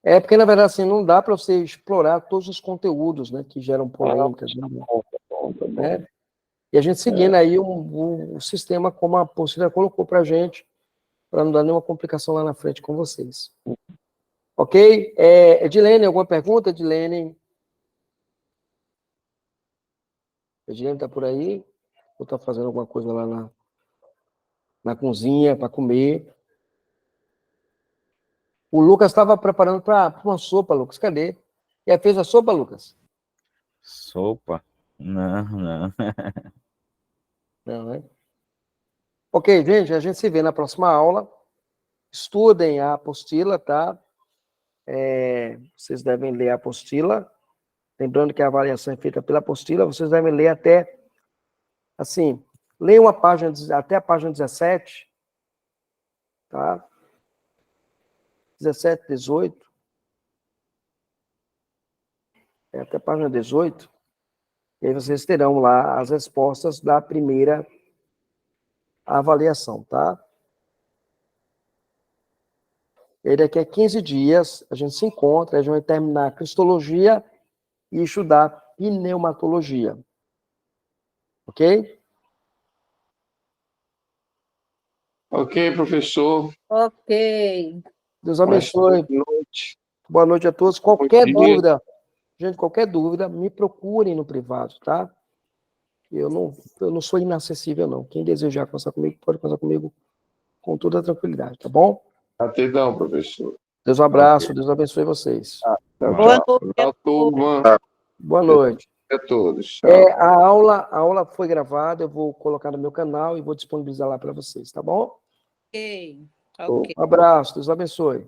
É porque, na verdade, assim, não dá para você explorar todos os conteúdos, né, que geram polêmicas, Tá bom. né? E a gente seguindo aí o sistema como a apostila colocou para a gente, para não dar nenhuma complicação lá na frente com vocês. Ok? Edilene, alguma pergunta, Edilene? Edilene está por aí? Ou está fazendo alguma coisa lá na cozinha para comer? O Lucas estava preparando para uma sopa, Lucas. Cadê? Já fez a sopa, Lucas? Sopa? Não. Não, né? Ok, gente, a gente se vê na próxima aula. Estudem a apostila, tá? Vocês devem ler a apostila. Lembrando que a avaliação é feita pela apostila. Vocês devem ler até, assim, leiam a página, até a página 17, tá? 17, 18. Até a página 18. E aí vocês terão lá as respostas da primeira avaliação, tá? E aí daqui a 15 dias a gente se encontra, a gente vai terminar a cristologia e estudar pneumatologia. Ok? Ok, professor. Ok. Deus abençoe. Boa noite. Boa noite a todos. Qualquer Bom dia. dúvida, gente, qualquer dúvida, me procurem no privado, tá? Eu não sou inacessível, não. Quem desejar conversar comigo, pode conversar comigo com toda a tranquilidade, tá bom? Gratidão, professor. Deus um abraço, Deus abençoe vocês. Tchau, Boa tchau. noite. Tchau, turma. Boa noite. A todos. Tchau. A aula foi gravada, eu vou colocar no meu canal e vou disponibilizar lá para vocês, tá bom? Ok. Ok. Um abraço, Deus abençoe.